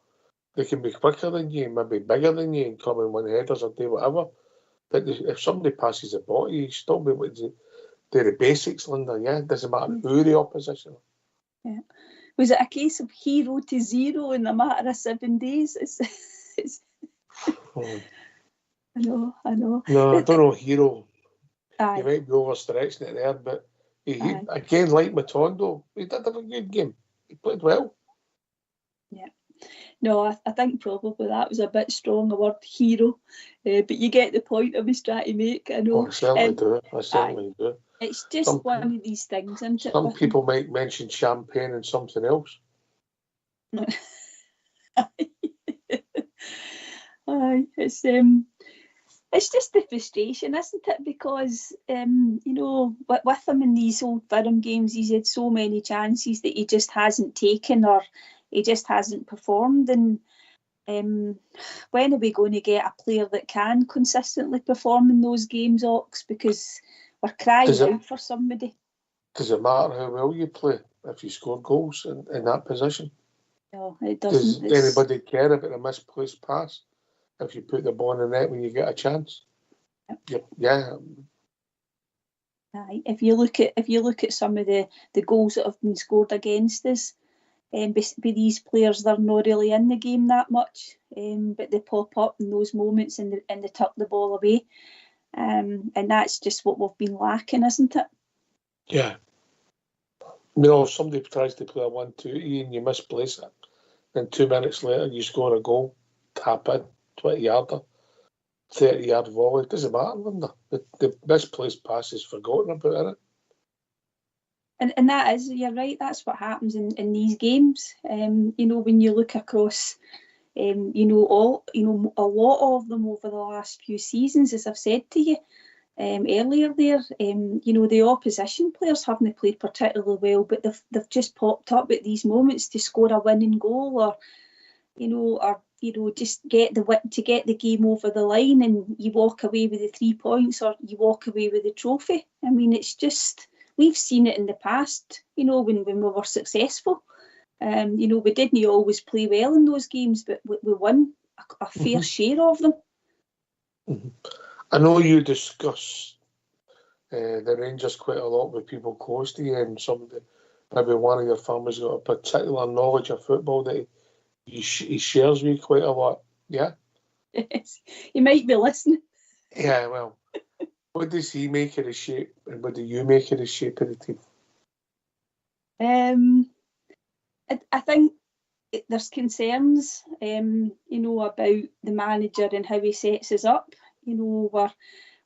They can be quicker than you, maybe bigger than you, and come and win headers or do whatever. But if somebody passes the ball, you still be able to do the basics, Linda. Yeah, it doesn't matter who the opposition. Yeah, was it a case of 0 to 0 in a matter of 7 days? It's I know. No, I don't know, Hero. Aye. He might be overstretching it there, but he again, like Matondo, he did have a good game. He played well. Yeah. No, I think probably that was a bit strong, a word, hero. But you get the point I was trying to make, I know. I certainly do. I certainly do. It's just one of these things, isn't it? Some people might mention champagne and something else. Aye, it's just the frustration, isn't it? Because, with him in these Old Firm games, he's had so many chances that he just hasn't taken, or he just hasn't performed. And when are we going to get a player that can consistently perform in those games, Ox? Because we're crying out for somebody. Does it matter how well you play if you score goals in that position? No, it doesn't. Does anybody care about a misplaced pass if you put the ball in the net when you get a chance? Yep. Yeah. If you look at some of the goals that have been scored against us, by these players, they're not really in the game that much, but they pop up in those moments and they tuck the ball away, and that's just what we've been lacking, isn't it? Yeah. If somebody tries to play a 1-2 and you misplace it, then 2 minutes later you score a goal, tap in, 20-yarder, 30-yard volley. It doesn't matter, Linda. The misplaced pass is forgotten about, isn't it? And that is, you're right, that's what happens in these games. When you look across, a lot of them over the last few seasons, as I've said to you, earlier there. The opposition players haven't played particularly well, but they've just popped up at these moments to score a winning goal, or just get the game over the line, and you walk away with the 3 points, or you walk away with the trophy. I mean, it's just, we've seen it in the past, when we were successful. We didn't always play well in those games, but we won a fair share of them. Mm-hmm. I know you discuss the Rangers quite a lot with people close to you, and maybe one of your family's got a particular knowledge of football that he shares with you quite a lot. Yeah? Yes. He might be listening. Yeah, well, what does he make of the shape, and what do you make of the shape of the team? I think there's concerns, about the manager and how he sets us up. We're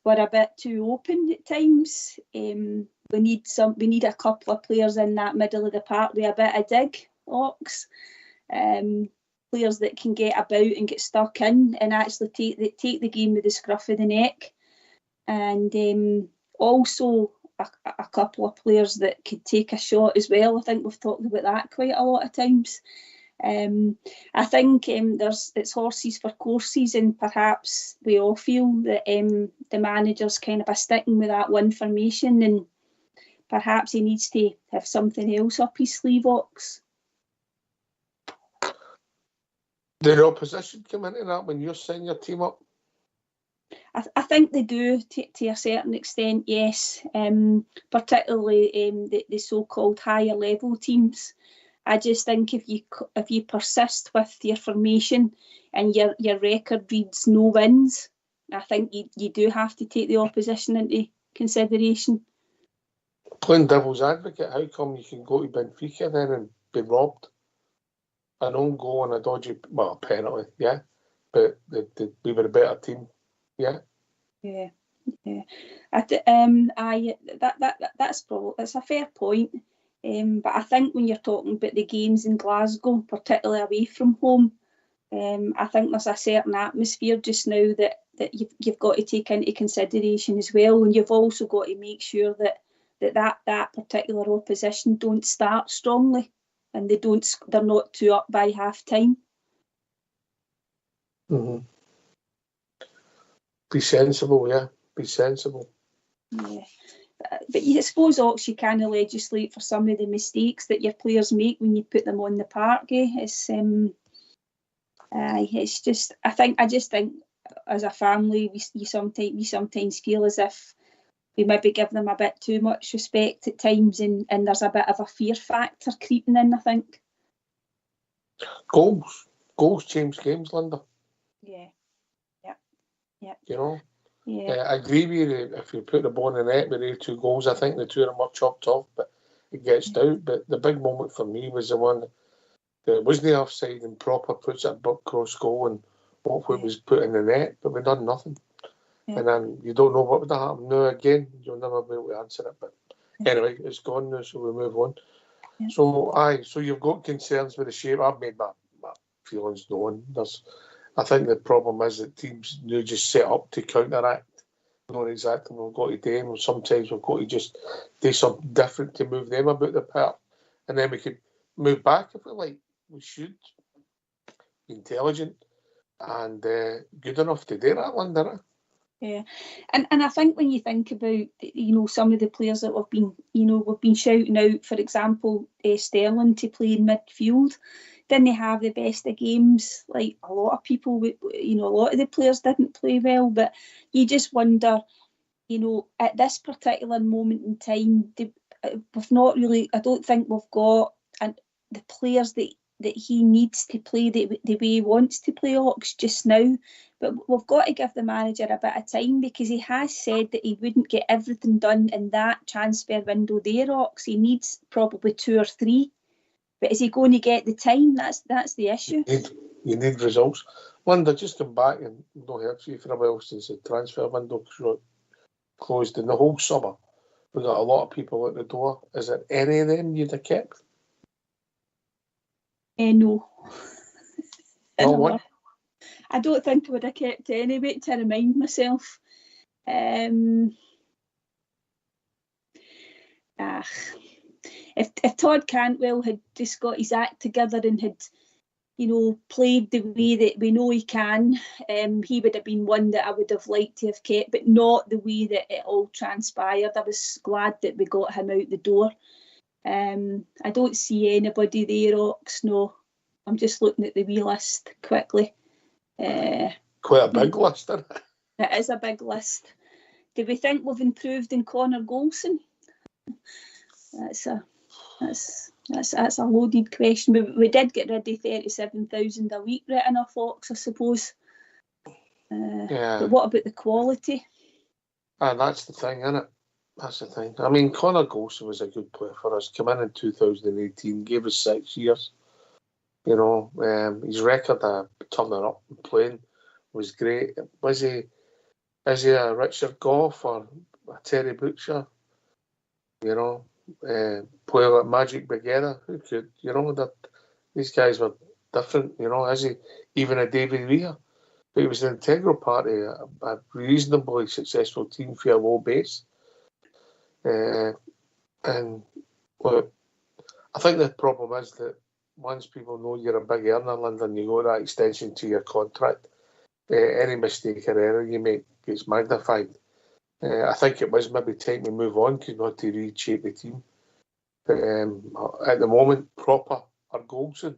a bit too open at times. We need a couple of players in that middle of the park with a bit of dig, Ox. Players that can get about and get stuck in and actually take the game with the scruff of the neck. And also a couple of players that could take a shot as well. I think we've talked about that quite a lot of times. I think it's horses for courses, and perhaps we all feel that the manager's kind of sticking with that one formation, and perhaps he needs to have something else up his sleeve, Ox. Did the opposition come into that when you're setting your team up? I think they do to a certain extent, yes. Particularly the so-called higher level teams. I just think if you persist with your formation and your record reads no wins, I think you do have to take the opposition into consideration. Playing devil's advocate, how come you can go to Benfica then and be robbed? An own goal and a dodgy, penalty, yeah, but we were a better team, yeah. Yeah. That's a fair point. But I think when you're talking about the games in Glasgow, particularly away from home, I think there's a certain atmosphere just now that you've got to take into consideration as well, and you've also got to make sure that particular opposition don't start strongly, and they're not too up by half time. Mm-hmm. Be sensible, yeah. Be sensible. Yeah. But I suppose, Ox, you kind of legislate for some of the mistakes that your players make when you put them on the park. It's just, I just think as a family, we sometimes feel as if we maybe give them a bit too much respect at times, and there's a bit of a fear factor creeping in, I think. Goals change games, Linda. Yeah. Yeah. I agree with you. If you put the ball in the net with 2 goals, I think the 2 of them are chopped off, but it gets out. But the big moment for me was the one that wasn't offside and proper puts it butt cross goal, and hopefully it was put in the net, but we've done nothing. Yeah. And then you don't know what would have happened. Now again, you'll never be able to answer it. But anyway, it's gone now, so we move on. Yeah. So you've got concerns with the shape. I've made my feelings known. I think the problem is that teams now just set up to counteract. We know exactly what we've got to do, and sometimes we've got to just do something different to move them about the park, and then we could move back if we like. We should be intelligent and good enough to do that, Linda. Yeah, and I think when you think about some of the players that we've been shouting out, for example, Sterling to play in midfield. Didn't have the best of games, like a lot of people. A lot of the players didn't play well, but you just wonder, at this particular moment in time, we've not really. I don't think we've got the players that he needs to play the way he wants to play, Ox, just now. But we've got to give the manager a bit of time, because he has said that he wouldn't get everything done in that transfer window there, Ox. He needs probably 2 or 3. But is he going to get the time? That's the issue. You need results. Linda, just come back, and we've not heard from you for a while since the transfer window closed in the whole summer. We've got a lot of people at the door. Is there any of them you'd have kept? No. Not one? I don't think I would have kept any, but to remind myself. If Todd Cantwell had just got his act together and had, played the way that we know he can, he would have been one that I would have liked to have kept, but not the way that it all transpired. I was glad that we got him out the door. I don't see anybody there, Ox. No, I'm just looking at the wee list quickly. Quite a big list, isn't it? It is a big list. Do we think we've improved in Connor Golson? That's a loaded question. We did get rid of 37,000 a week written off Fox, I suppose. But what about the quality? That's the thing, isn't it? That's the thing. I mean, Connor Golson was a good player for us. Came in 2018, gave us 6 years. His record of turning up and playing was great. Is he a Richard Gough or a Terry Butcher? Play like Magic Bagheera? Who could? That these guys were different. Is he even a David Weir? But he was an integral part of a reasonably successful team for a low base. And look, I think the problem is that once people know you're a big earner, Lyndon, you got that extension to your contract. Any mistake or error you make gets magnified. I think it was maybe time to move on because we had to reshape the team. But at the moment, proper or Golson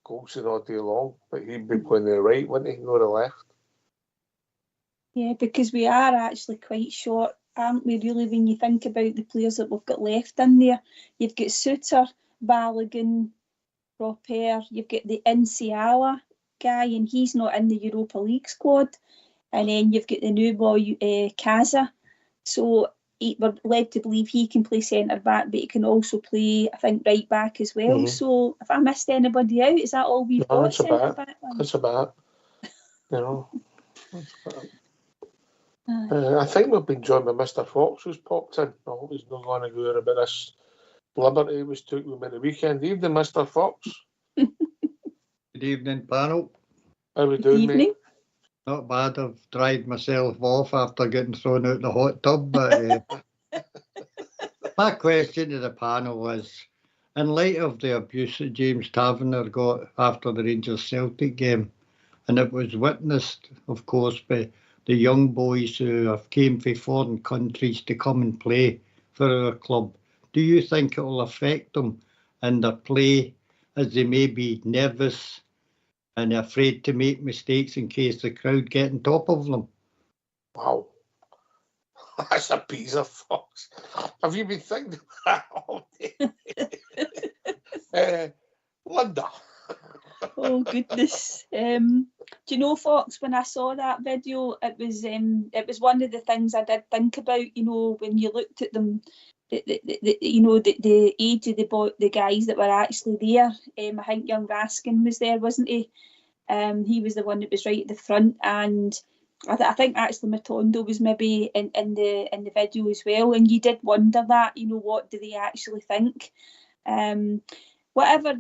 all day long, but he'd be playing the right, wouldn't he? Not the left. Yeah, because we are actually quite short, aren't we, really, when you think about the players that we've got left in there. You've got Suter, Balogun, Proper, you've got the Inciala guy, and he's not in the Europa League squad. And then you've got the new boy, Kaza. So we're led to believe he can play centre-back, but he can also play, I think, right-back as well. Mm-hmm. So if I missed anybody out, is that all we've got? Centre-back. That's about it. I think we've been joined by Mr. Fox, who's popped in. I hope he's not going to go about this liberty was took with me at the weekend. Evening, Mr. Fox. Good evening, panel. How we doing, mate? Not bad. I've dried myself off after getting thrown out the hot tub. But my question to the panel was, in light of the abuse that James Tavernier got after the Rangers-Celtic game, and it was witnessed, of course, by the young boys who have came from foreign countries to come and play for our club, do you think it will affect them in their play, as they may be nervous and afraid to make mistakes in case the crowd get on top of them? Wow. That's a piece of Fox. Have you been thinking of that all day? Linda. Oh, goodness. Do you know, Fox, when I saw that video, it was one of the things I did think about, when you looked at them, the age of the guys that were actually there. I think young Raskin was there, wasn't he? He was the one that was right at the front, and I think actually Matondo was maybe in the video as well. And you did wonder that, what do they actually think? Whatever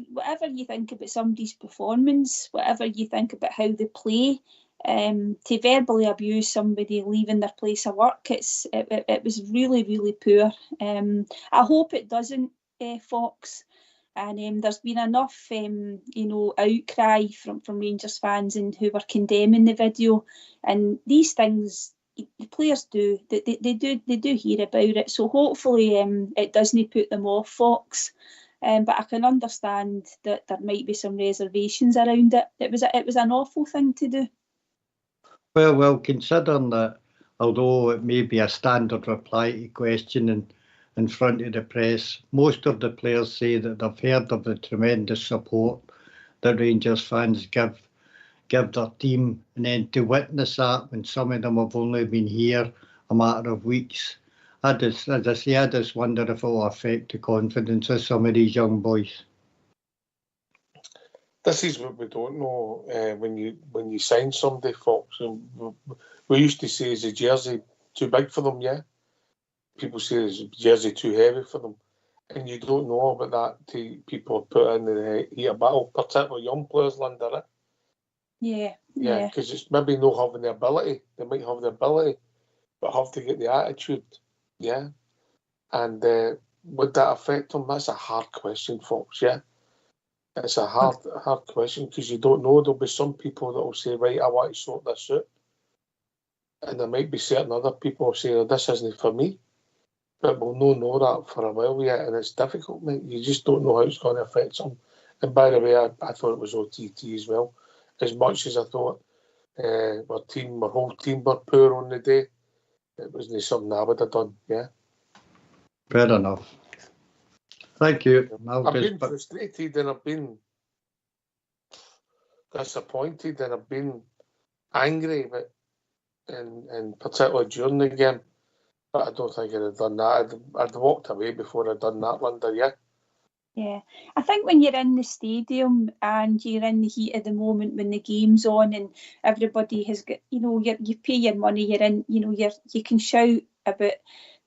you think about somebody's performance, whatever you think about how they play, to verbally abuse somebody leaving their place of work, it was really, really poor. I hope it doesn't, Fox. And there's been enough, outcry from Rangers fans and who were condemning the video. And these things, the players do, they do hear about it. So hopefully, it doesn't put them off, Fox. But I can understand that there might be some reservations around it. It was an awful thing to do. Well, considering that, although it may be a standard reply to question in front of the press, most of the players say that they've heard of the tremendous support that Rangers fans give their team, and then to witness that when some of them have only been here a matter of weeks, as I say, I just wonder if it will affect the confidence of some of these young boys. This is what we don't know when you sign somebody, Fox. We used to say, is the jersey too big for them? Yeah. People say, is the jersey too heavy for them? And you don't know about that till people put in the heat of battle, particularly young players, Linda. Yeah. Yeah, because it's maybe not having the ability. They might have the ability, but have to get the attitude, yeah. And would that affect him? That's a hard question, folks, yeah. It's a hard question because you don't know. There'll be some people that will say, right, I want to sort this out. And there might be certain other people who say, oh, this isn't for me. But we'll not know that for a while yet, and it's difficult, mate. You just don't know how it's going to affect some. And by the way, I thought it was OTT as well. As much as I thought my whole team were poor on the day, it wasn't something I would have done, yeah. Fair enough. Thank you. I've been frustrated and I've been disappointed and I've been angry, but and particularly during the game. But I don't think I'd have done that. I'd walked away before I'd done that, Linda, yeah? Yeah, I think when you're in the stadium and you're in the heat of the moment when the game's on and everybody has got, you pay your money, you're in, you can shout about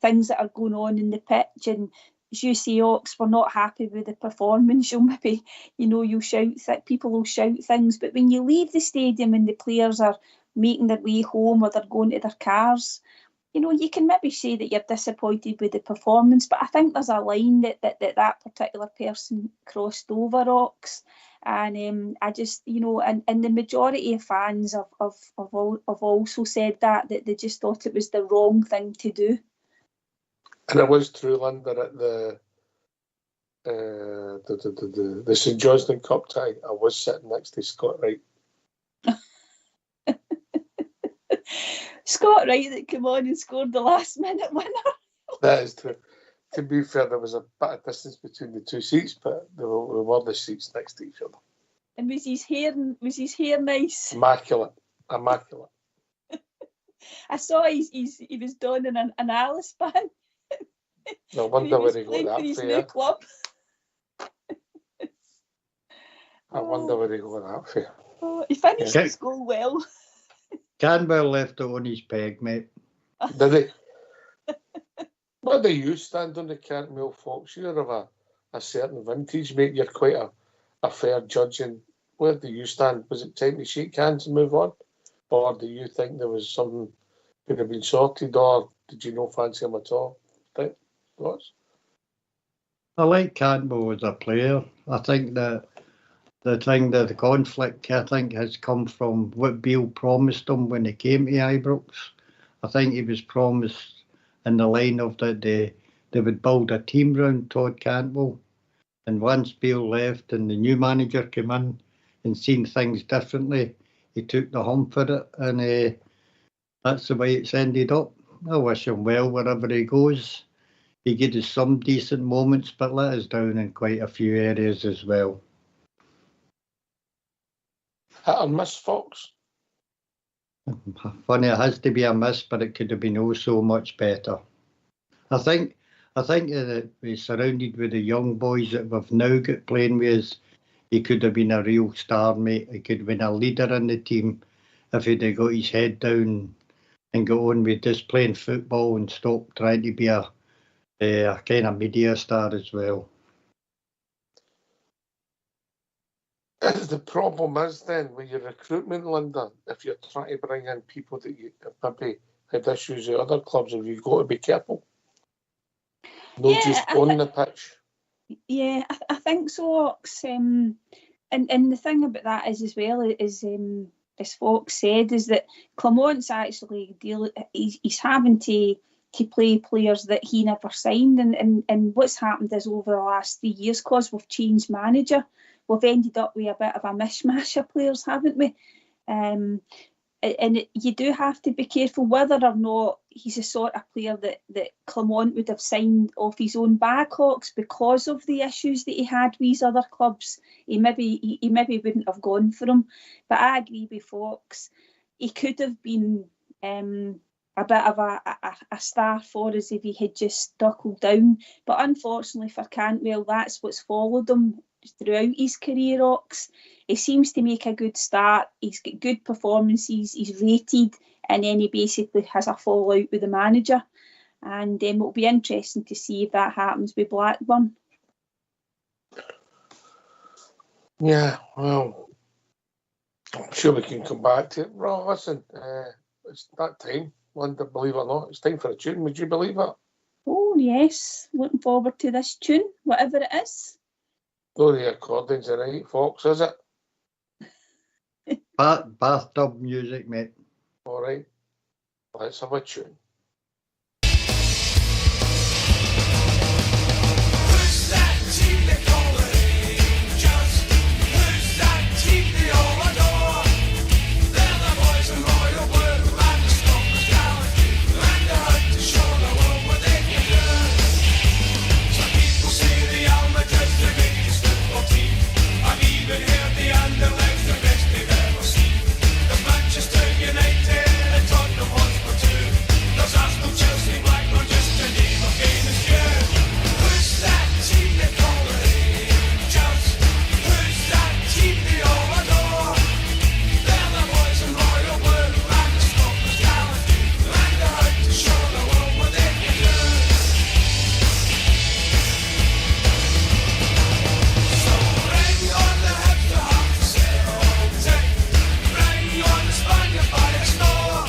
things that are going on in the pitch, and as you say, Ox, we're not happy with the performance. You'll maybe, you'll shout that people will shout things, but when you leave the stadium and the players are making their way home or they're going to their cars, you can maybe say that you're disappointed with the performance, but I think there's a line that particular person crossed over, Ox, and I just, and the majority of fans have also said that they just thought it was the wrong thing to do. And it was true, Linda, at the St Johnstone Cup tie, I was sitting next to Scott Wright. Scott Wright that came on and scored the last minute winner. That is true. To be fair, there was a bit of distance between the two seats, but there were the seats next to each other. And was his hair nice? Immaculate. I saw he was donning an Alice band. No wonder where he got that for. New club. I wonder where he got that for. Oh, he finished his goal well. Canwell left it on his peg, mate. Did he? What do you stand on the Cantwell, Fox? You're of a certain vintage, mate. You're quite a fair judge. And where do you stand? Was it time to shake hands and move on? Or do you think there was something could have been sorted, or did you not fancy him at all? Thoughts? I like Cantwell as a player. I think that the conflict, I think, has come from what Beale promised him when he came to Ibrox. I think he was promised in the line of that they would build a team round Todd Cantwell. And once Beale left and the new manager came in and seen things differently, he took the hump for it, and that's the way it's ended up. I wish him well wherever he goes. He gave us some decent moments, but let us down in quite a few areas as well. Hit or miss, Fox? Funny, it has to be a miss, but it could have been oh so much better. I think that we're surrounded with the young boys that we've now got playing with us. He could have been a real star, mate. He could have been a leader in the team if he'd have got his head down and got on with just playing football and stop trying to be a kind of media star as well. The problem is then with your recruitment, Linda, if you're trying to bring in people that you have maybe had issues at other clubs, have you got to be careful? Not just on the pitch. Yeah, I think so, Ox. And the thing about that is as well is as Fox said, is that Clement's actually he's having to play players that he never signed, and what's happened is over the last 3 years, because we've changed manager, we've ended up with a bit of a mishmash of players, haven't we? And you do have to be careful whether or not he's the sort of player that Clement would have signed off his own back, Hawks, because of the issues that he had with his other clubs. He maybe wouldn't have gone for him. But I agree with Fox. He could have been a bit of a star for us if he had just buckled down. But unfortunately for Cantwell, that's what's followed him throughout his career, Ox. He seems to make a good start, he's got good performances, he's rated, and then he basically has a fallout with the manager. And it'll be interesting to see if that happens with Blackburn. Yeah, well, I'm sure we can come back to it. Well, listen, it's that time. Linda, believe it or not. It's time for a tune. Would you believe it? Oh, yes. Looking forward to this tune, whatever it is. No, the accordion's tonight, Fox, is it? Bathtub music, mate. All right. Let's have a tune. Who's that team they call the Rangers? Who's that team they all adore? They're the boys in royal blue and the Scotland's gallantry, and they're out to show the world what they can do. Some people say Real Madrid's the greatest football team. I've even heard the Anderlecht's the best they've ever seen. There's Manchester United and Tottenham Hotspur too. There's Arsenal, Chelsea, Blackburn, just to name a famous few. Who's that team they call the Rangers? Who's that team they all adore? They're the boys in royal blue and the Scotland's gallantry, and they're out to show the world what they can do. So bring on the hips to half the Celtic, bring on the Spaniard by a snore.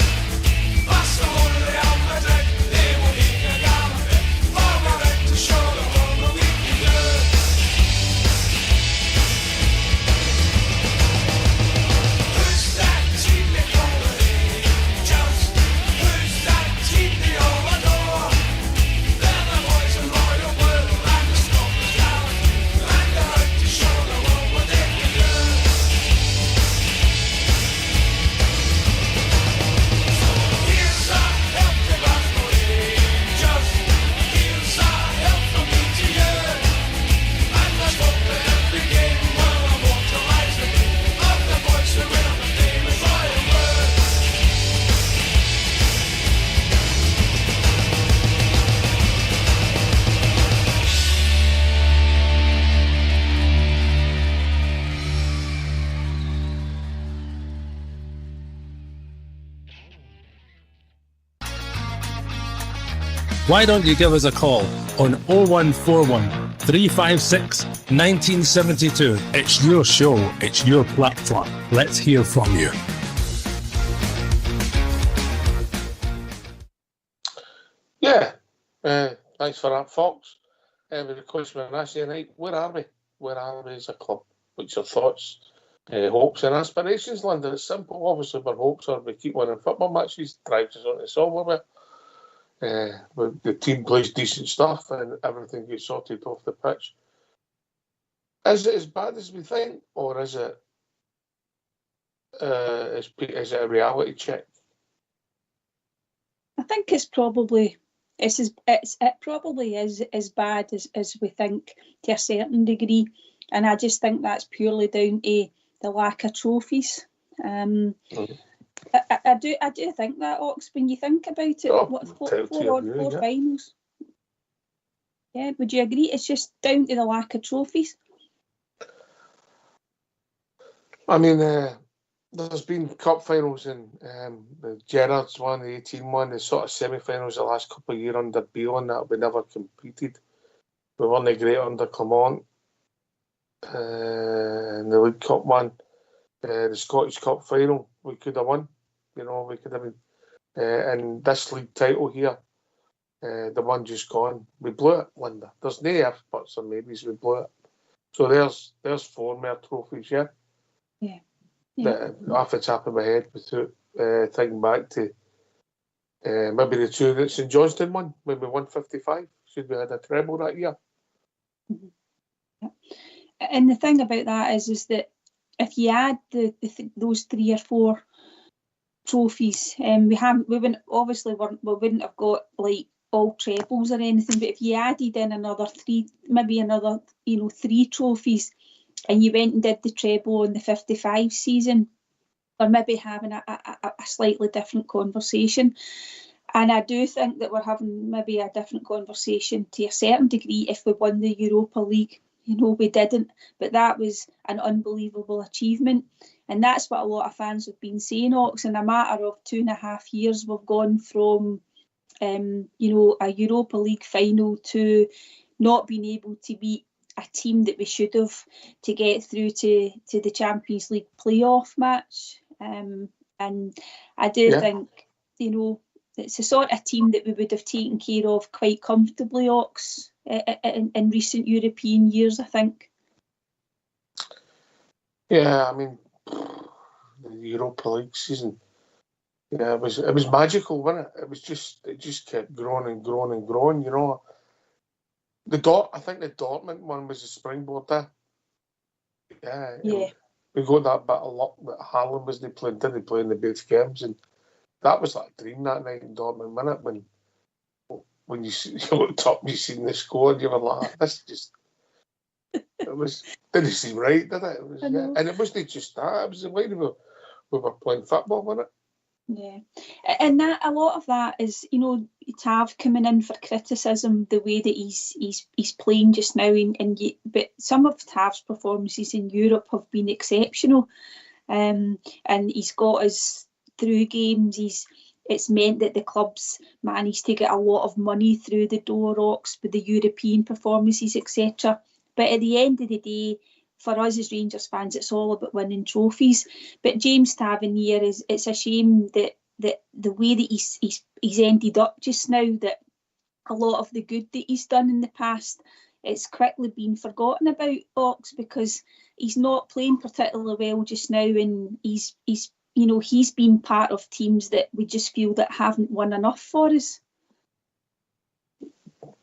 Barcelona, Real Madrid, they will make a gallantry, for we're out to show the world what we can do. Who's that team they call the Rangers? Who's that team they all adore? They're the boys in royal blue and the Scotland's gallantry, and they're out to show the world what they can do. Here's a help to Glasgow Rangers. Here's a help from me to you. And let's hope that every game will immortalise the name of the boys who wear the famous royal blue. Why don't you give us a call on 0141 356 1972? It's your show, it's your platform. Let's hear from you. Yeah. Thanks for that, Fox. With the question I say tonight, where are we? Where are we as a club? What's your thoughts, hopes and aspirations, Linda? It's simple. Obviously, our hopes are we keep winning football matches, drives us on to silverware. The team plays decent stuff and everything gets sorted off the pitch. Is it as bad as we think, or is it a reality check? I think it probably is as bad as we think to a certain degree, and I just think that's purely down to the lack of trophies. I do think that, Ox, when you think about it. Four finals. Yeah, would you agree? It's just down to the lack of trophies. I mean, there's been cup finals in the Gerrard's one, the 18 one, the sort of semi-finals the last couple of years under Beale, and that we never competed. We weren't great under Clement. And the League Cup one, the Scottish Cup final, we could have won. You know, we could have been. And this league title here, the one just gone, we blew it, Linda. There's no ifs, buts, or maybes, we blew it. So there's 4 more trophies, yeah? Yeah. That off the top of my head, without thinking back to maybe the 2 that St Johnstone won when we won 55. Should we had a treble that year? Mm-hmm. Yeah. And the thing about that is that if you add those 3 or 4 trophies, we wouldn't have got like all trebles or anything. But if you added in another 3, maybe another 3 trophies, and you went and did the treble in the 55 season, we're maybe having a slightly different conversation. And I do think that we're having maybe a different conversation to a certain degree if we won the Europa League. We didn't, but that was an unbelievable achievement. And that's what a lot of fans have been saying, Ox. In a matter of 2.5 years, we've gone from, a Europa League final to not being able to beat a team that we should have to get through to the Champions League playoff match. And I do think, it's the sort of team that we would have taken care of quite comfortably, Ox, in recent European years, I think. Yeah, I mean, the Europa League season, yeah, it was magical, wasn't it? It just kept growing and growing and growing, you know. I think the Dortmund one was a springboard there. Yeah. Yeah. We got that bit of luck that Haaland was didn't they play in the both games, and that was like a dream that night in Dortmund, wasn't it? When you looked up and you seen the score, and you were like, this just didn't seem right, did it? And it wasn't just that, it was the way we were playing football, wasn't it? Yeah, and that a lot of that is, you know, Tav coming in for criticism the way that he's playing just now, but some of Tav's performances in Europe have been exceptional, and he's got us through games. It's meant that the club's managed to get a lot of money through the door, Ox, with the European performances, etc. But at the end of the day, for us as Rangers fans, it's all about winning trophies. But James Tavernier, it's a shame that the way that he's ended up just now, that a lot of the good that he's done in the past, it's quickly been forgotten about, Ox, because he's not playing particularly well just now, and he's been part of teams that we just feel that haven't won enough for us.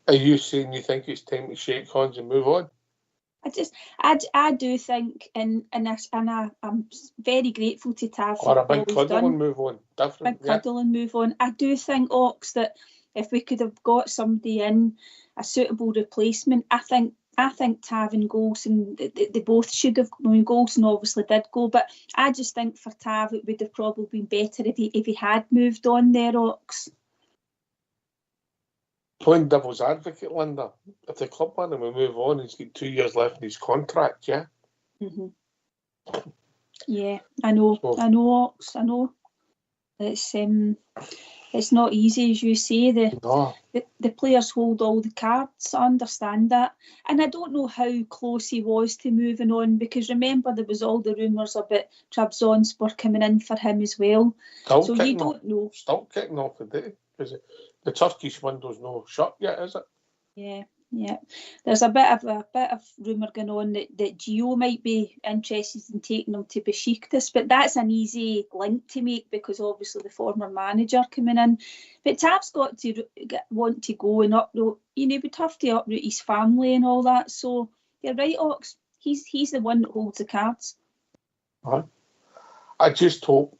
Are you saying you think it's time to shake hands and move on? I do think, and I'm very grateful to Tav for or a all big he's cuddle done. and move on. Different. Big cuddle and move on. I do think, Ox, that if we could have got somebody in, a suitable replacement, I think Tav and Golson, they both should have. I mean, Golson obviously did go, but I just think for Tav it would have probably been better if he had moved on there, Ox. Playing devil's advocate, Linda, if the club want him to move on, he's got 2 years left in his contract, yeah? Mm-hmm. Yeah, I know, Ox, I know. It's not easy, as you say. The players hold all the cards, I understand that. And I don't know how close he was to moving on, because remember there was all the rumours about Trabzonspor coming in for him as well. So you don't know. Still kicking off the day, because the Turkish window's no shut yet, is it? Yeah. There's a bit of rumour going on that Gio might be interested in taking him to Besiktas, but that's an easy link to make because obviously the former manager coming in. But Tav's got to want to go and uproot. You know, we'd have to uproot his family and all that. So you're right, Ox. He's the one that holds the cards. Right. I just hope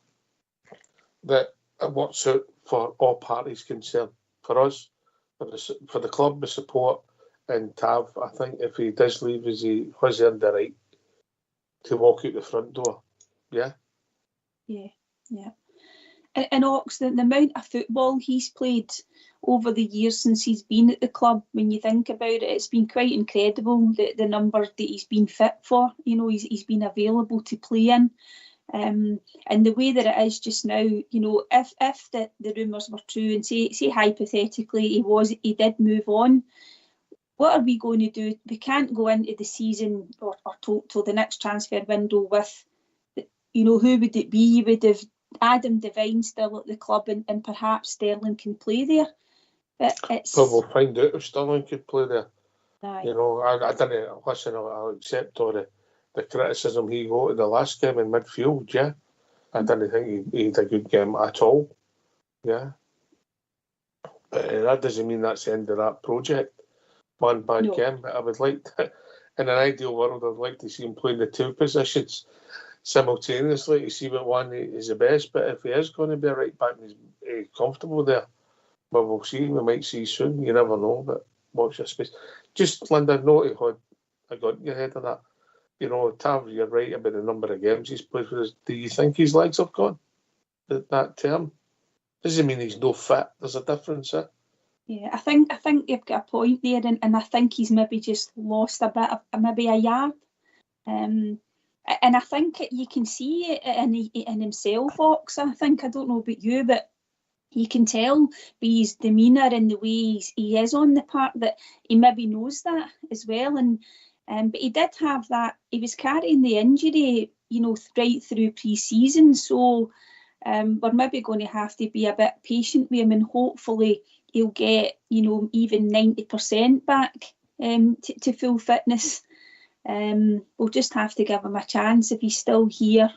that it works out for all parties concerned. For us, for the club, the support, and Tav. I think if he does leave, he has earned the right to walk out the front door. Yeah. Yeah. And Ox, the amount of football he's played over the years since he's been at the club, when you think about it, it's been quite incredible, the number that he's been fit for. You know, he's been available to play in. And the way that it is just now, you know, if the rumours were true, and say hypothetically he did move on, what are we going to do? We can't go into the season or till the next transfer window with, you know, who would it be? You would have Adam Devine still at the club, and perhaps Sterling can play there. But it's... Well, we'll find out if Sterling could play there. Aye. You know, I didn't listen. I'll accept all the criticism he got in the last game in midfield, yeah. I didn't think he had a good game at all, yeah. But that doesn't mean that's the end of that project. One bad game, but I would like to, in an ideal world, I'd like to see him playing the two positions simultaneously to see what one is the best. But if he is going to be a right back and he's comfortable there, well, we'll see. We might see soon. You never know, but watch your space. Just, Linda, note I got in your head on that. You know, Tav, you're right about the number of games he's played with us. Do you think his legs have gone at that term? Doesn't mean he's no fit. There's a difference, eh? Yeah, I think you've got a point there, and I think he's maybe just lost a bit of maybe a yard. And I think you can see it in himself, Ox. I don't know about you, but you can tell by his demeanour and the way he is on the park that he maybe knows that as well. And but he did have that. He was carrying the injury, you know, right through pre-season. So we're maybe going to have to be a bit patient with him, and hopefully he'll get, even 90% back to full fitness. We'll just have to give him a chance if he's still here,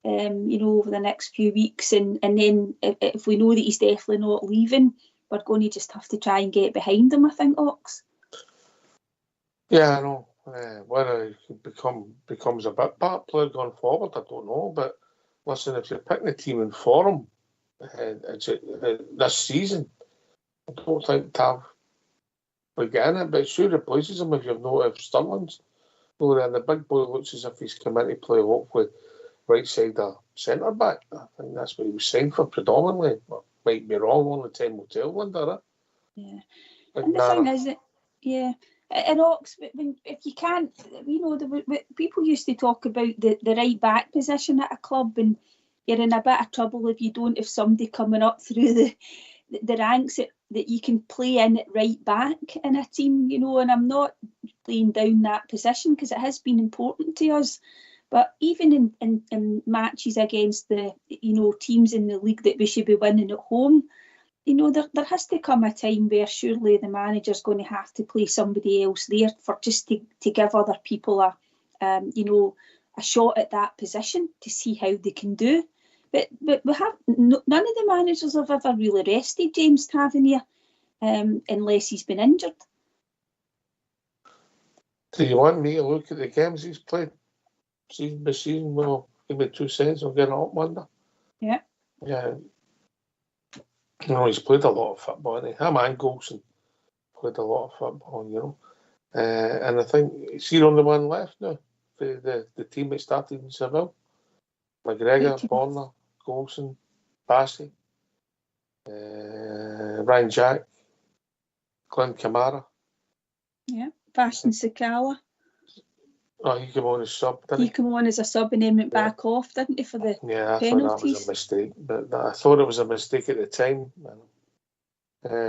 over the next few weeks, and then if we know that he's definitely not leaving, we're going to just have to try and get behind him, I think, Ox. Yeah, I know. Whether he becomes a bit better player going forward, I don't know. But listen, if you're picking a team in form this season, I don't think Tav will get in it, but it sure replaces him if you've noticed Sterling's. And the big boy looks as if he's come in to play, hopefully, right side of centre back. I think that's what he was signed for predominantly. Might be wrong, only time will tell, Linda. Yeah. Like And the thing is that, in Ox, if you can't, people used to talk about the right back position at a club, and you're in a bit of trouble if you don't have somebody coming up through the ranks that you can play in at right back in a team, and I'm not laying down that position because it has been important to us. But even in matches against the teams in the league that we should be winning at home, there has to come a time where surely the manager's going to have to play somebody else there for just to give other people a shot at that position to see how they can do. But we have none of the managers have ever really rested James Tavernier unless he's been injured. Do you want me to look at the games he's played season by season? Well, give me 2 cents, I'll get it up, Linda. Yeah. Yeah. He's played a lot of football, hasn't he? Him and Golson played a lot of football, and I think he's the only one left now for the team that started in Seville. McGregor, Borna, Golson, Bassey, Ryan Jack, Glenn Kamara. Yeah, Bastion Sakala. Oh, he came on as sub, didn't he? He came on as a sub and then went back off, didn't he, for the Yeah, I penalties? thought that was a mistake, but I thought it was a mistake at the time.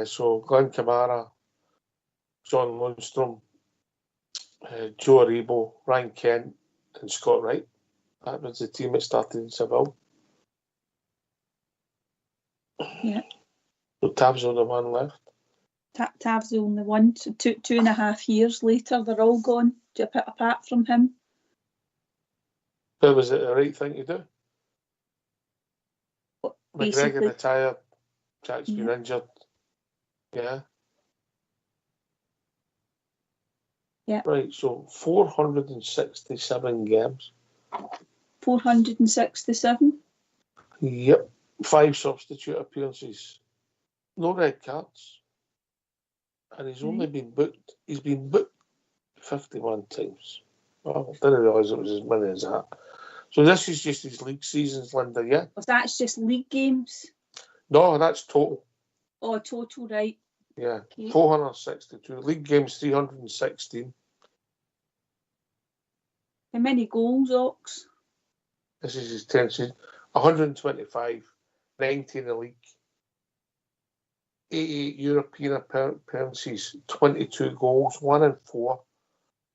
So Glenn Kamara, John Lundstrom, Joe Aribo, Ryan Kent, and Scott Wright. That was the team that started in Seville. Yeah. So Tav's the only one left. Tav's the only one. So 2.5 years later, they're all gone, apart from him. But was it the right thing to do? Basically. McGregor retired, Jack's been injured. Yeah. Yeah. Right, so 467 games. 467. Yep. 5 substitute appearances. No red cards. And he's only been booked. He's been booked 51 times. Well, I didn't realise it was as many as that. So this is just his league seasons, Linda, yeah? Well, that's just league games. No, that's total. Oh, total, right. Yeah, Okay. 462. League games, 316. How many goals, Ox? This is his 10th season. 125. 90 in the league. 88 European appearances. 22 goals. 1 in 4.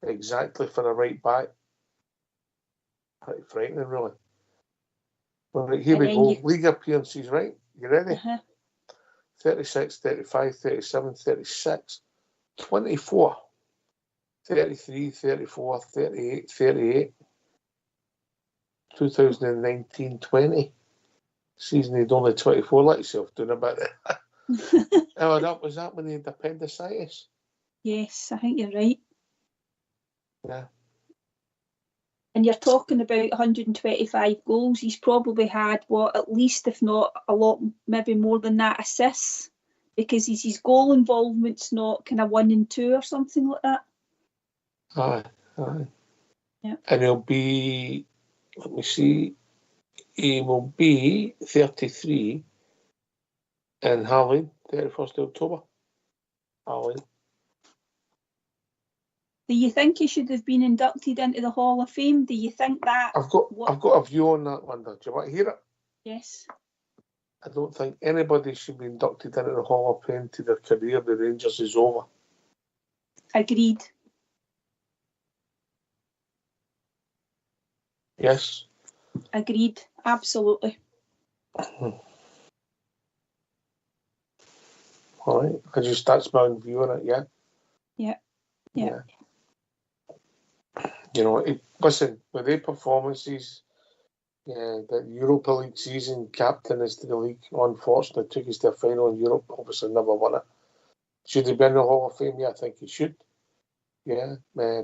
Exactly for a right back. Pretty frightening, really. Right, here we go. League appearances, right? You ready? 36, 35, 37, 36, 24, 33, 34, 38, 38, 2019-20. Season he'd only 24, let yourself doing a bit of Oh, was that when he had appendicitis? Yes, I think you're right. Yeah. And you're talking about 125 goals. He's probably had, at least, if not a lot, maybe more than that, assists. Because his goal involvement's not kind of 1 and 2 or something like that. Aye. Yeah. And he'll be, let me see, he will be 33 in Halloween, 31st of October. Halloween. Do you think he should have been inducted into the Hall of Fame? Do you think that... I've got a view on that, Linda. Do you want to hear it? Yes. I don't think anybody should be inducted into the Hall of Fame till their career with Rangers is over. Agreed. Yes. Agreed. Absolutely. All right. That's my own view on it, yeah. Yeah. You know, listen, with their performances, the Europa League season, captain is to the league, unfortunately took us to a final in Europe, obviously never won it. Should he be in the Hall of Fame? Yeah, I think he should. Yeah,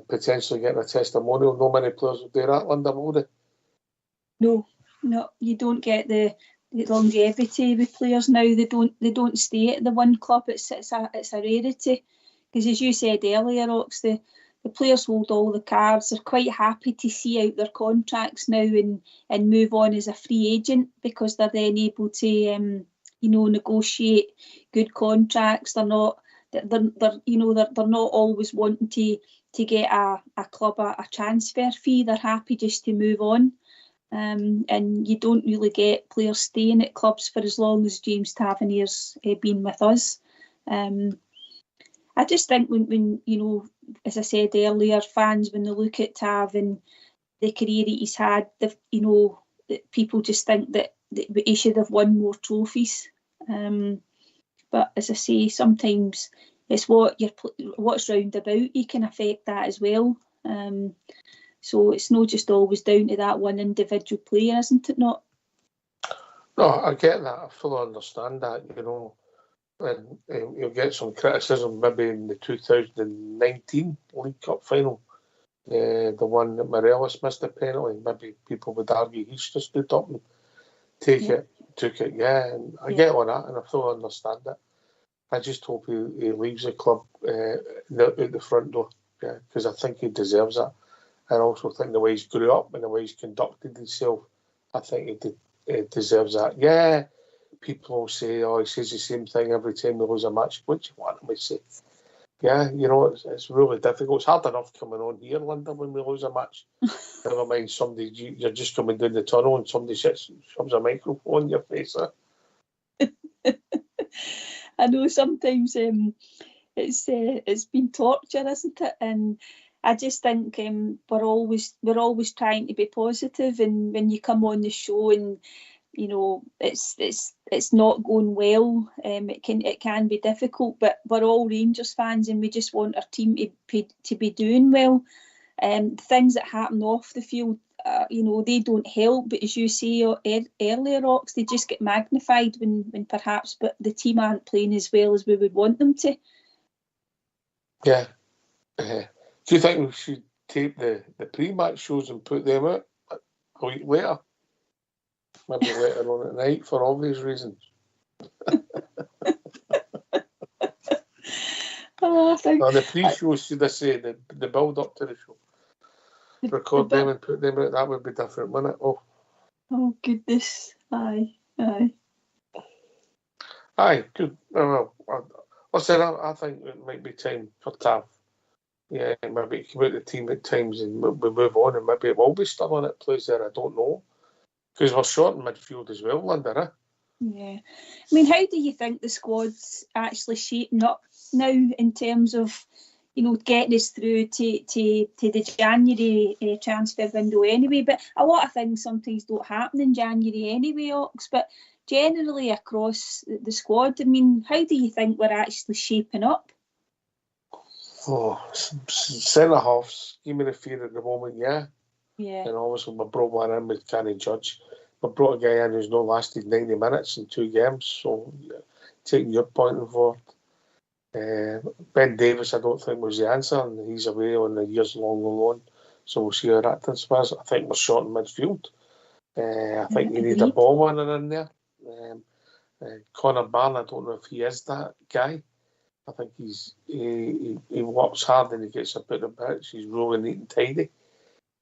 potentially getting a testimonial. No many players will do that, Linda, will they? No, you don't get the longevity with players now. They don't stay at the one club. It's a rarity, because as you said earlier, Ox, the players hold all the cards. They're quite happy to see out their contracts now and move on as a free agent, because they're then able to negotiate good contracts. They're not always wanting to get a club a transfer fee. They're happy just to move on. And you don't really get players staying at clubs for as long as James Tavernier's been with us. I just think when as I said earlier, fans, when they look at Tav and the career that he's had, that people just think that he should have won more trophies. But as I say, sometimes it's what's round about you can affect that as well. So it's not just always down to that one individual player, isn't it not? No, I get that. I fully understand that, And you'll get some criticism maybe in the 2019 League Cup final. The one that Morelos missed a penalty. Maybe people would argue he should have stood up and took it. Yeah, and I get all that, and I fully understand it. I just hope he leaves the club out the front door, because I think he deserves that. I also think the way he's grew up and the way he's conducted himself, I think he deserves that. Yeah, people will say, he says the same thing every time they lose a match. What do you want him to say? Yeah, it's really difficult. It's hard enough coming on here, Linda, when we lose a match. Never mind you're just coming down the tunnel and somebody shoves a microphone in your face. I know sometimes it's been torture, isn't it? And I just think we're always trying to be positive, and when you come on the show and it's not going well, it can be difficult. But we're all Rangers fans, and we just want our team to be doing well. Things that happen off the field, they don't help. But as you say earlier, Ox, they just get magnified when perhaps the team aren't playing as well as we would want them to. Yeah. Do you think we should tape the pre-match shows and put them out a week later? Maybe later on at night, for obvious reasons. The pre-shows, should I say, the build-up to the show. Record them and put them out. That would be different, wouldn't it? Oh goodness. Aye. Good. Well, listen, I think it might be time for Tav. Yeah, maybe come out the team at times and we move on, and maybe it will be still on it plays there. I don't know. Because we're short in midfield as well, Linda. Yeah. I mean, how do you think the squad's actually shaping up now in terms of, getting us through to the January transfer window anyway? But a lot of things sometimes don't happen in January anyway, Ox. But generally across the squad, I mean, how do you think we're actually shaping up? Centre halves, give me the fear at the moment, yeah. Yeah. And obviously we brought one in, we can't judge. We brought a guy in who's not lasted 90 minutes in 2 games, so taking your point forward. Ben Davis, I don't think was the answer, and he's away on a years-long loan, so we'll see how that transpires. I think we're short in midfield. I think you need a ball winner in there. Connor Barn, I don't know if he is that guy. I think he works hard and he gets a bit of bits. He's really neat and tidy.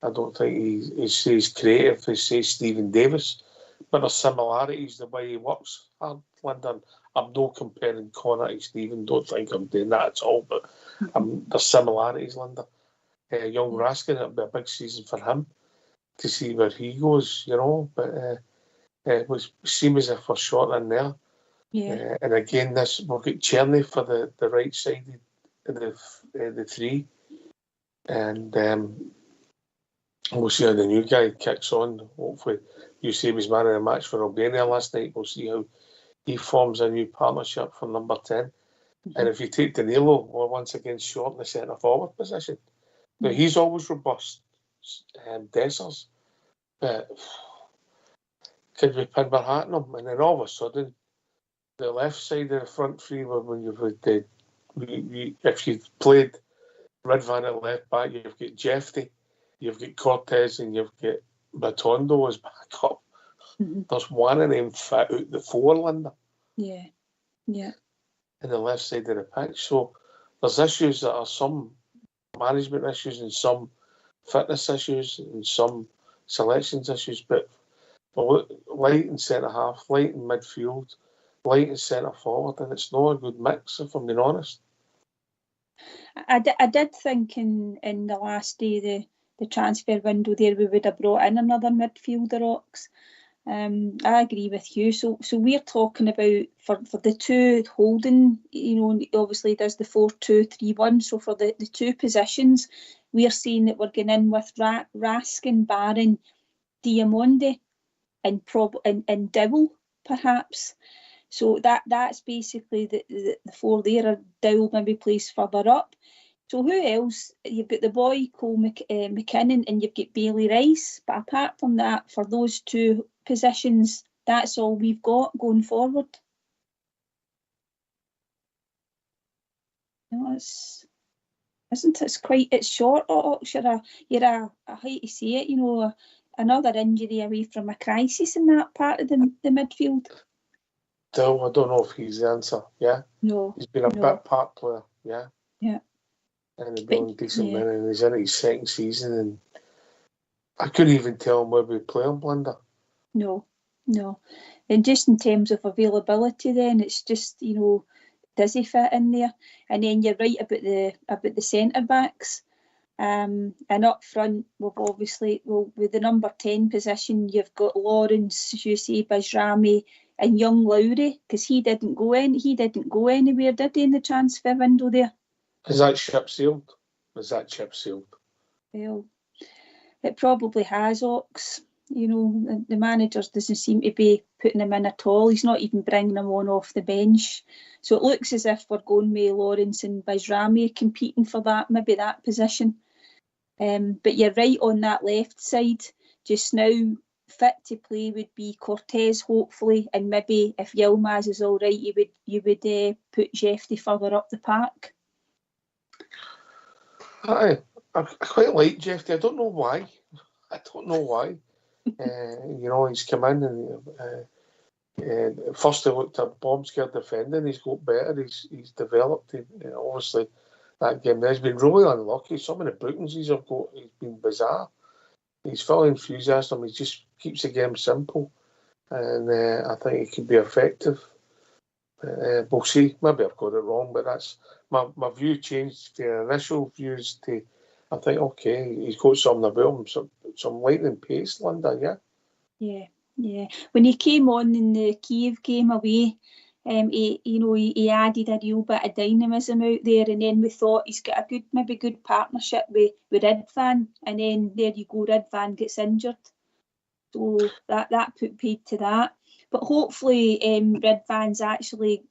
I don't think he's creative as, say, Stephen Davis. But there's similarities the way he works hard, Lyndon. I'm not comparing Connor to Stephen. Don't think I'm doing that at all. But there's similarities, Linda. Young Raskin, it'll be a big season for him to see where he goes, But it would seem as if we're short in there. Yeah. And again, we'll get Cherny for the right side of the 3. And we'll see how the new guy kicks on. Hopefully, you see he was man of the match for Albania last night. We'll see how he forms a new partnership for number 10. And if you take Danilo, we're once again short in the centre forward position. Now, he's always robust, Dessers, but could we pin our hat on him? And then all of a sudden, the left side of the front three, when you've had if you've played Ridvan at left back, you've got Jeffy, you've got Cortez, and you've got Batondo as backup. There's one of them fit out the four, Linda. Yeah. In the left side of the pitch. So there's issues that are some management issues and some fitness issues and some selections issues, but light in centre half, light in midfield, light in centre forward, and it's not a good mix, if I'm being honest. I did think in the last day, the transfer window there, we would have brought in another midfielder, Ox. I agree with you. So we're talking about for the two holding, obviously there's the 4-2-3-1. So for the two positions, we're saying that we're going in with Raskin, Barron, Diamonde, and Dowell, perhaps. So that's basically the four there. Dowell maybe plays further up. So who else? You've got the boy Cole McKinnon, and you've got Bailey Rice. But apart from that, for those two positions, that's all we've got going forward. It's short. You're I hate to say it, another injury away from a crisis in that part of the midfield. Still, I don't know if he's the answer. Yeah, no, he's been a bit part player. Yeah. And he's been decent man, and he's in his second season, and I couldn't even tell him where we play him, Linda. No. And just in terms of availability, then it's just does he fit in there? And then you're right about the centre backs, and up front we've obviously with the number 10 position, you've got Lawrence, you say Bajrami, and young Lowry, because he didn't go anywhere, did he, in the transfer window there? Is that ship sailed? Well, it probably has, Ox. The managers doesn't seem to be putting him in at all. He's not even bringing him on off the bench. So it looks as if we're going with Lawrence and Bajrami competing for maybe that position. But you're right on that left side. Just now, fit to play would be Cortez, hopefully, and maybe if Yilmaz is all right, you would put Jeffy further up the park. I quite like Jeffy. I don't know why. He's come in and first he looked at bomb scared defending. He's got better. He's developed. Obviously, that game there's been really unlucky. Some of the bookings he's got, he's been bizarre. He's full of enthusiasm. He just keeps the game simple, and I think he could be effective. We'll see. Maybe I've got it wrong, but that's my view changed to initial views to I think okay, he's got something about him, some lightning pace, Linda. Yeah. When he came on in the Kiev game away, he added a real bit of dynamism out there, and then we thought he's got a good partnership with Ridvan, and then there you go, Ridvan gets injured, so that put paid to that. But hopefully, Ridvan's actually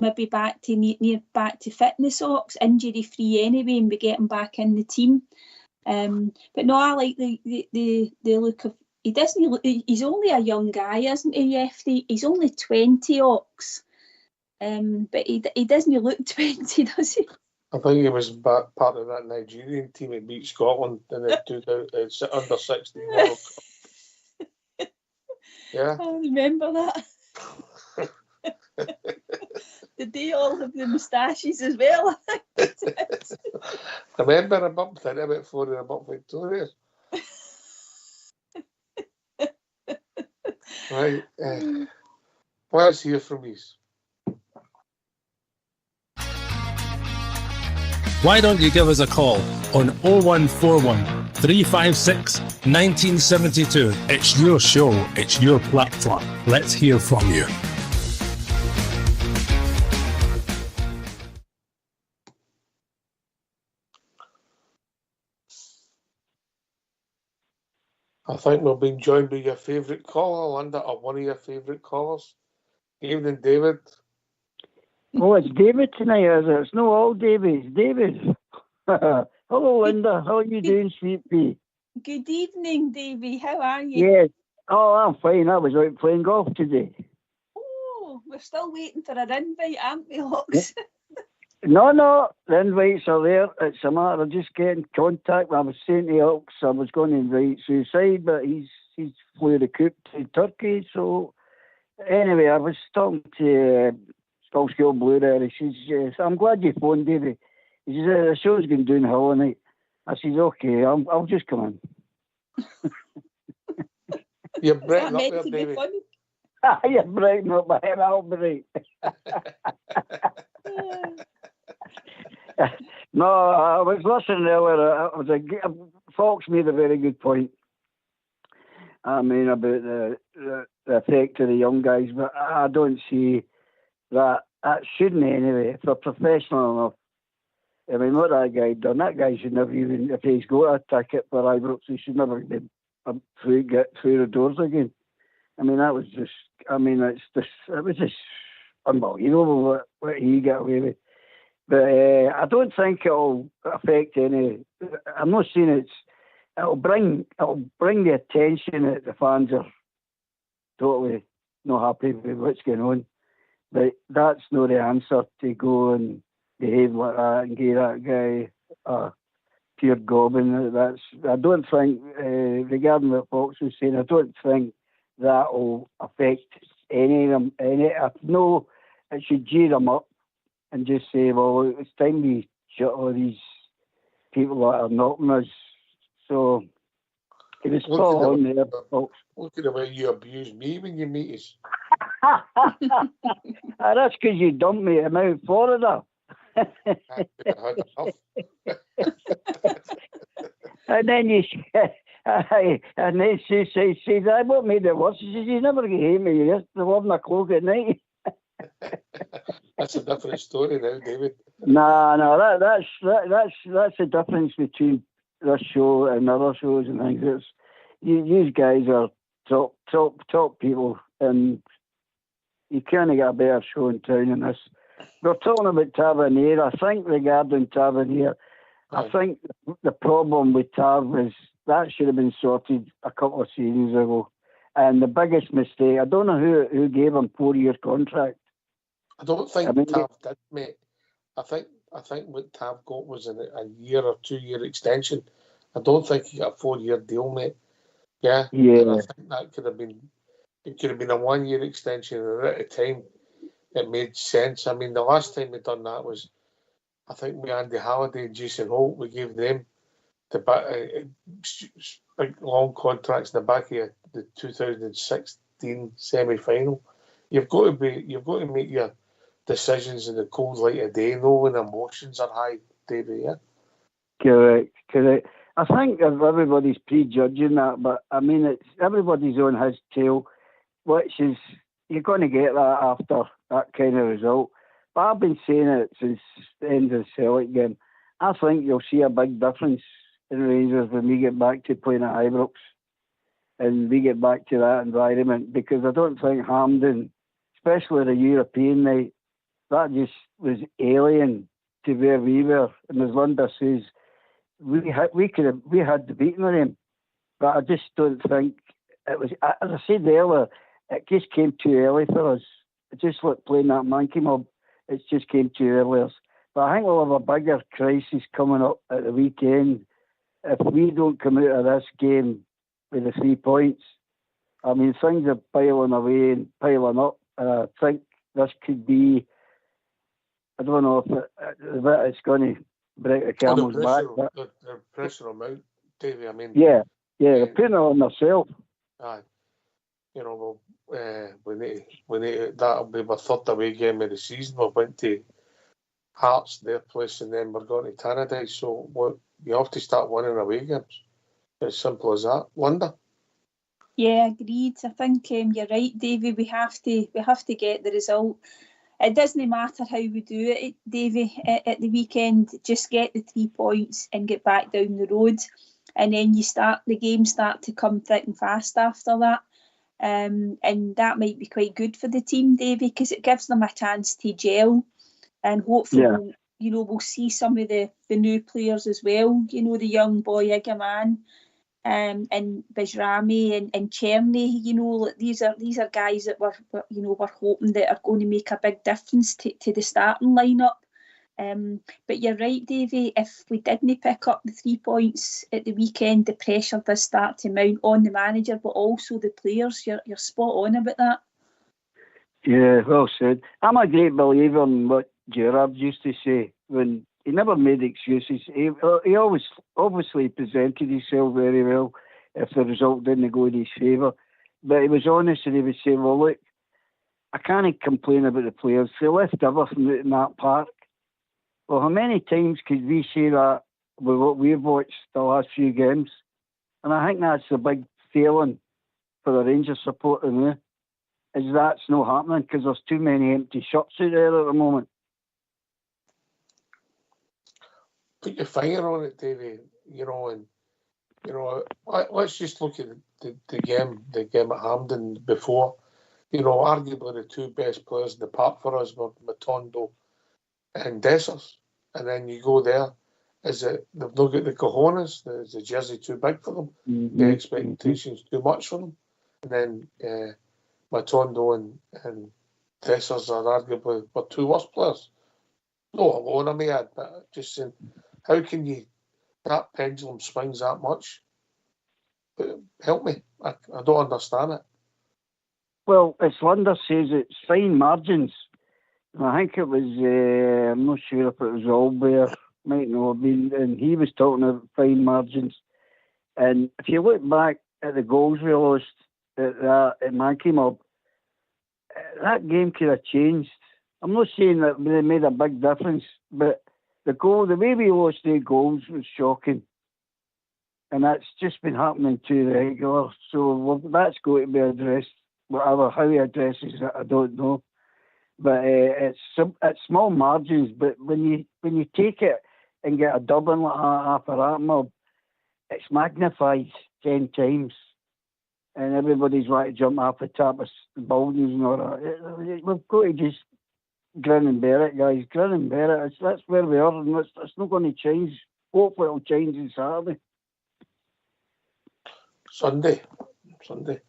maybe back to fitness, Ox, injury free anyway, and we get him back in the team. But no, I like the look of. He doesn't look. He's only a young guy, isn't he, Jeffy? He's only 20, Ox. But he doesn't look 20, does he? I think he was part of that Nigerian team that beat Scotland in the under 16 World Cup. Yeah, I remember that. Did they all have the moustaches as well? I remember I bumped into him before they were up Victoria. Right, let's hear from you. Why don't you give us a call on 0141 356 1972? It's your show, it's your platform. Let's hear from you. I think we've been joined by your favourite caller, Linda, or one of your favourite callers. Evening, David. Oh, it's David tonight, is it? It's no all David, it's David. Hello, Linda. How are you doing, sweet pea? Good evening, Davy. How are you? Yes. Oh, I'm fine. I was out playing golf today. Oh, we're still waiting for an invite, aren't we, Locks? No, the invites are there. It's a matter of just getting contact. I was saying to Ox I was going to invite Suicide, but he's flew the coop to Turkey. So anyway, I was talking to Skull Skill Blue there. He says, I'm glad you phoned, Davey. He says, the show's going downhill tonight. I says, okay, I'll just come in. You're Is that breaking up meant there, to be David. funny? You're breaking up my head, I'll be right. No, I was listening earlier. Fox made a very good point. I mean, about the effect of the young guys, but I don't see that shouldn't anyway. If they're professional enough. I mean, what that guy done, that guy should never even, if he's got a ticket for Ibrox, he should never get through the doors again. I mean, that was just, it was just unbelievable what he got away with. But I don't think it'll affect any. I'm not saying it'll bring the attention that the fans are totally not happy with what's going on. But that's not the answer to go and behave like that and give that guy pure gobbing. I don't think, regarding what Fox was saying, I don't think that will affect any of them. No, it should cheer them up and just say, well, it's time we shut all these people that are knocking us. So it was spot on there, Fox. Look at the way you abuse me when you meet us. That's because you dumped me in Mount Florida. I had enough. And then and then she says, what made it worse? She says, you never get hate me. It's 11 o'clock at night. That's a different story now, David. No, that's the difference between this show and other shows and things. You guys are top people, and you can't get a better show in town than this. We're talking about Tavernier. I think regarding Tavernier, I think the problem with Tav is that should have been sorted a couple of seasons ago. And the biggest mistake, I don't know who gave him 4-year contract. I don't think Tav did, mate. I think what Tav got was a year or 2-year extension. I don't think he got a 4-year deal, mate. Yeah. And I think that could have been a 1-year extension, and at the time it made sense. I mean, the last time we done that was, I think with Andy Halliday and Jason Holt, we gave them the big long contracts in the back of the 2016 semi-final. You've got to make your decisions in the cold light of day, know when emotions are high, David. Yeah. Correct. I think everybody's prejudging that, but I mean, it's everybody's on his tail, which is you're going to get that after that kind of result. But I've been saying it since the end of the Celtic game. I think you'll see a big difference in Rangers when we get back to playing at Ibrox and we get back to that environment, because I don't think Hampden, especially the European night, that just was alien to where we were. And as Linda says, we had the beating of them, but I just don't think it was. As I said earlier, it just came too early for us. It just like playing that monkey mob. It just came too early. But I think we'll have a bigger crisis coming up at the weekend if we don't come out of this game with the 3 points. I mean, things are piling away and piling up, and I think this could be. I don't know if it's going to break the camel's back. The pressure amount, Davey. I mean, they're putting it on themselves. Aye, we need that'll be my third away game of the season. We went to Hearts, their place, and then we're going to Tannadice. So you have to start winning away games. As simple as that, Linda. Yeah, agreed. I think you're right, Davey. We have to get the result. It doesn't matter how we do it, Davey, at the weekend. Just get the 3 points and get back down the road. and then the games start to come thick and fast after that. And that might be quite good for the team, Davy, because it gives them a chance to gel, and hopefully we'll see some of the new players as well. The young boy Igaman, and Bijrami and Cherny. These are guys that we're hoping that are going to make a big difference to the starting lineup. But you're right, Davy, if we didn't pick up the 3 points at the weekend, the pressure does start to mount on the manager, but also the players. You're spot on about that. Yeah, well said. I'm a great believer in what Gerrard used to say, when he never made excuses. He always obviously presented himself very well if the result didn't go in his favour. But he was honest, and he would say, well, look, I can't complain about the players. They left everything out in that park. Well, how many times could we say that with what we've watched the last few games? And I think that's the big failing for the Rangers supporter now, is that's not happening because there's too many empty shots out there at the moment. Put your finger on it, Davey. Let's just look at the game at Hampden before. Arguably the two best players in the park for us were Matondo and Dessers. And then you go there, is it they've not got the cojones? Is the jersey too big for them? Mm-hmm. The expectations too much for them? And then Matondo and Dessers are arguably our two worst players. No alone, I may add, but just saying, how can that pendulum swings that much? But help me, I don't understand it. Well, as Linda says, it's fine margins. I think it was, I'm not sure if it was Albert, might not have been, and he was talking about fine margins. And if you look back at the goals we lost at Mankey Mob, that game could have changed. I'm not saying that they made a big difference, but the way we lost 8 goals was shocking. And that's just been happening to the regular. So that's going to be addressed. How he addresses it, I don't know. But it's small margins. But when you take it and get a dubbing like after that mob, it's magnified 10 times. And everybody's right to jump off the top of buildings and all that. We've got to just grin and bear it, guys. Grin and bear it. That's where we are, and it's not going to change. Hopefully it'll change on Saturday. Sunday.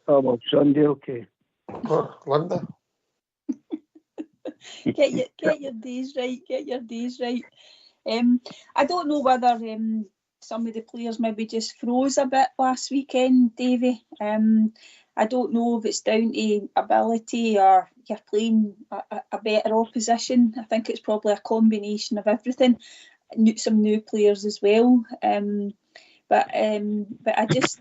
Oh, well, Sunday, okay. Linda? Get your days right. Get your days right. I don't know whether some of the players maybe just froze a bit last weekend, Davy. I don't know if it's down to ability or you're playing a better opposition. I think it's probably a combination of everything. Some new players as well. But I just,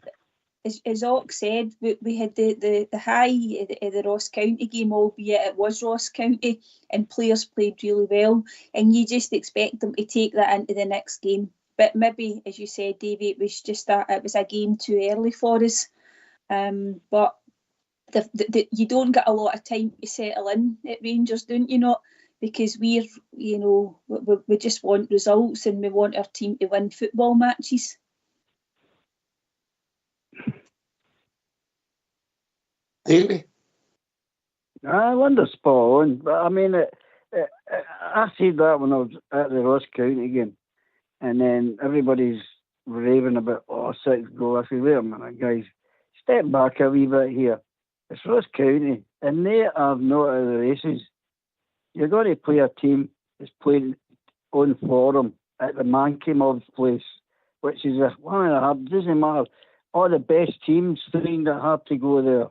as Ock said, we had the high of the Ross County game, albeit it was Ross County, and players played really well, and you just expect them to take that into the next game. But maybe, as you said, Davey, it was just it was a game too early for us. But you don't get a lot of time to settle in at Rangers, don't you not? Because we just want results, and we want our team to win football matches. Davey? I wonder spot on, but I mean, I said that when I was at the Ross County game, and then everybody's raving about 6 goals. I said, wait a minute, guys, step back a wee bit here. It's Ross County, and they are not out of the races. You're going to play a team that's playing on forum at the Mankey Mob's place, which is doesn't matter. All the best teams find it hard to go there.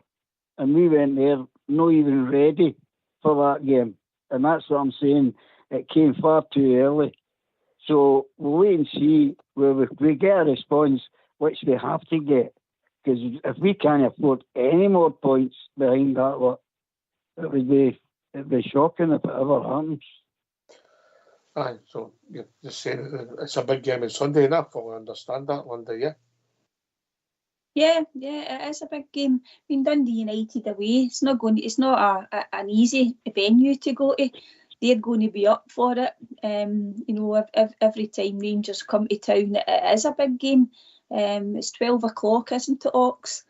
And we went there not even ready for that game. And that's what I'm saying. It came far too early. So we'll wait and see where we get a response, which we have to get. Because if we can't afford any more points behind that, it'd be shocking if it ever happens. Aye, so you're just saying it's a big game on Sunday, and I fully understand that, Linda, yeah? Yeah, it is a big game. I mean, Dundee United away, it's not an easy venue to go to. They're going to be up for it. Every time Rangers come to town, it is a big game. It's 12 o'clock, isn't it, Ox?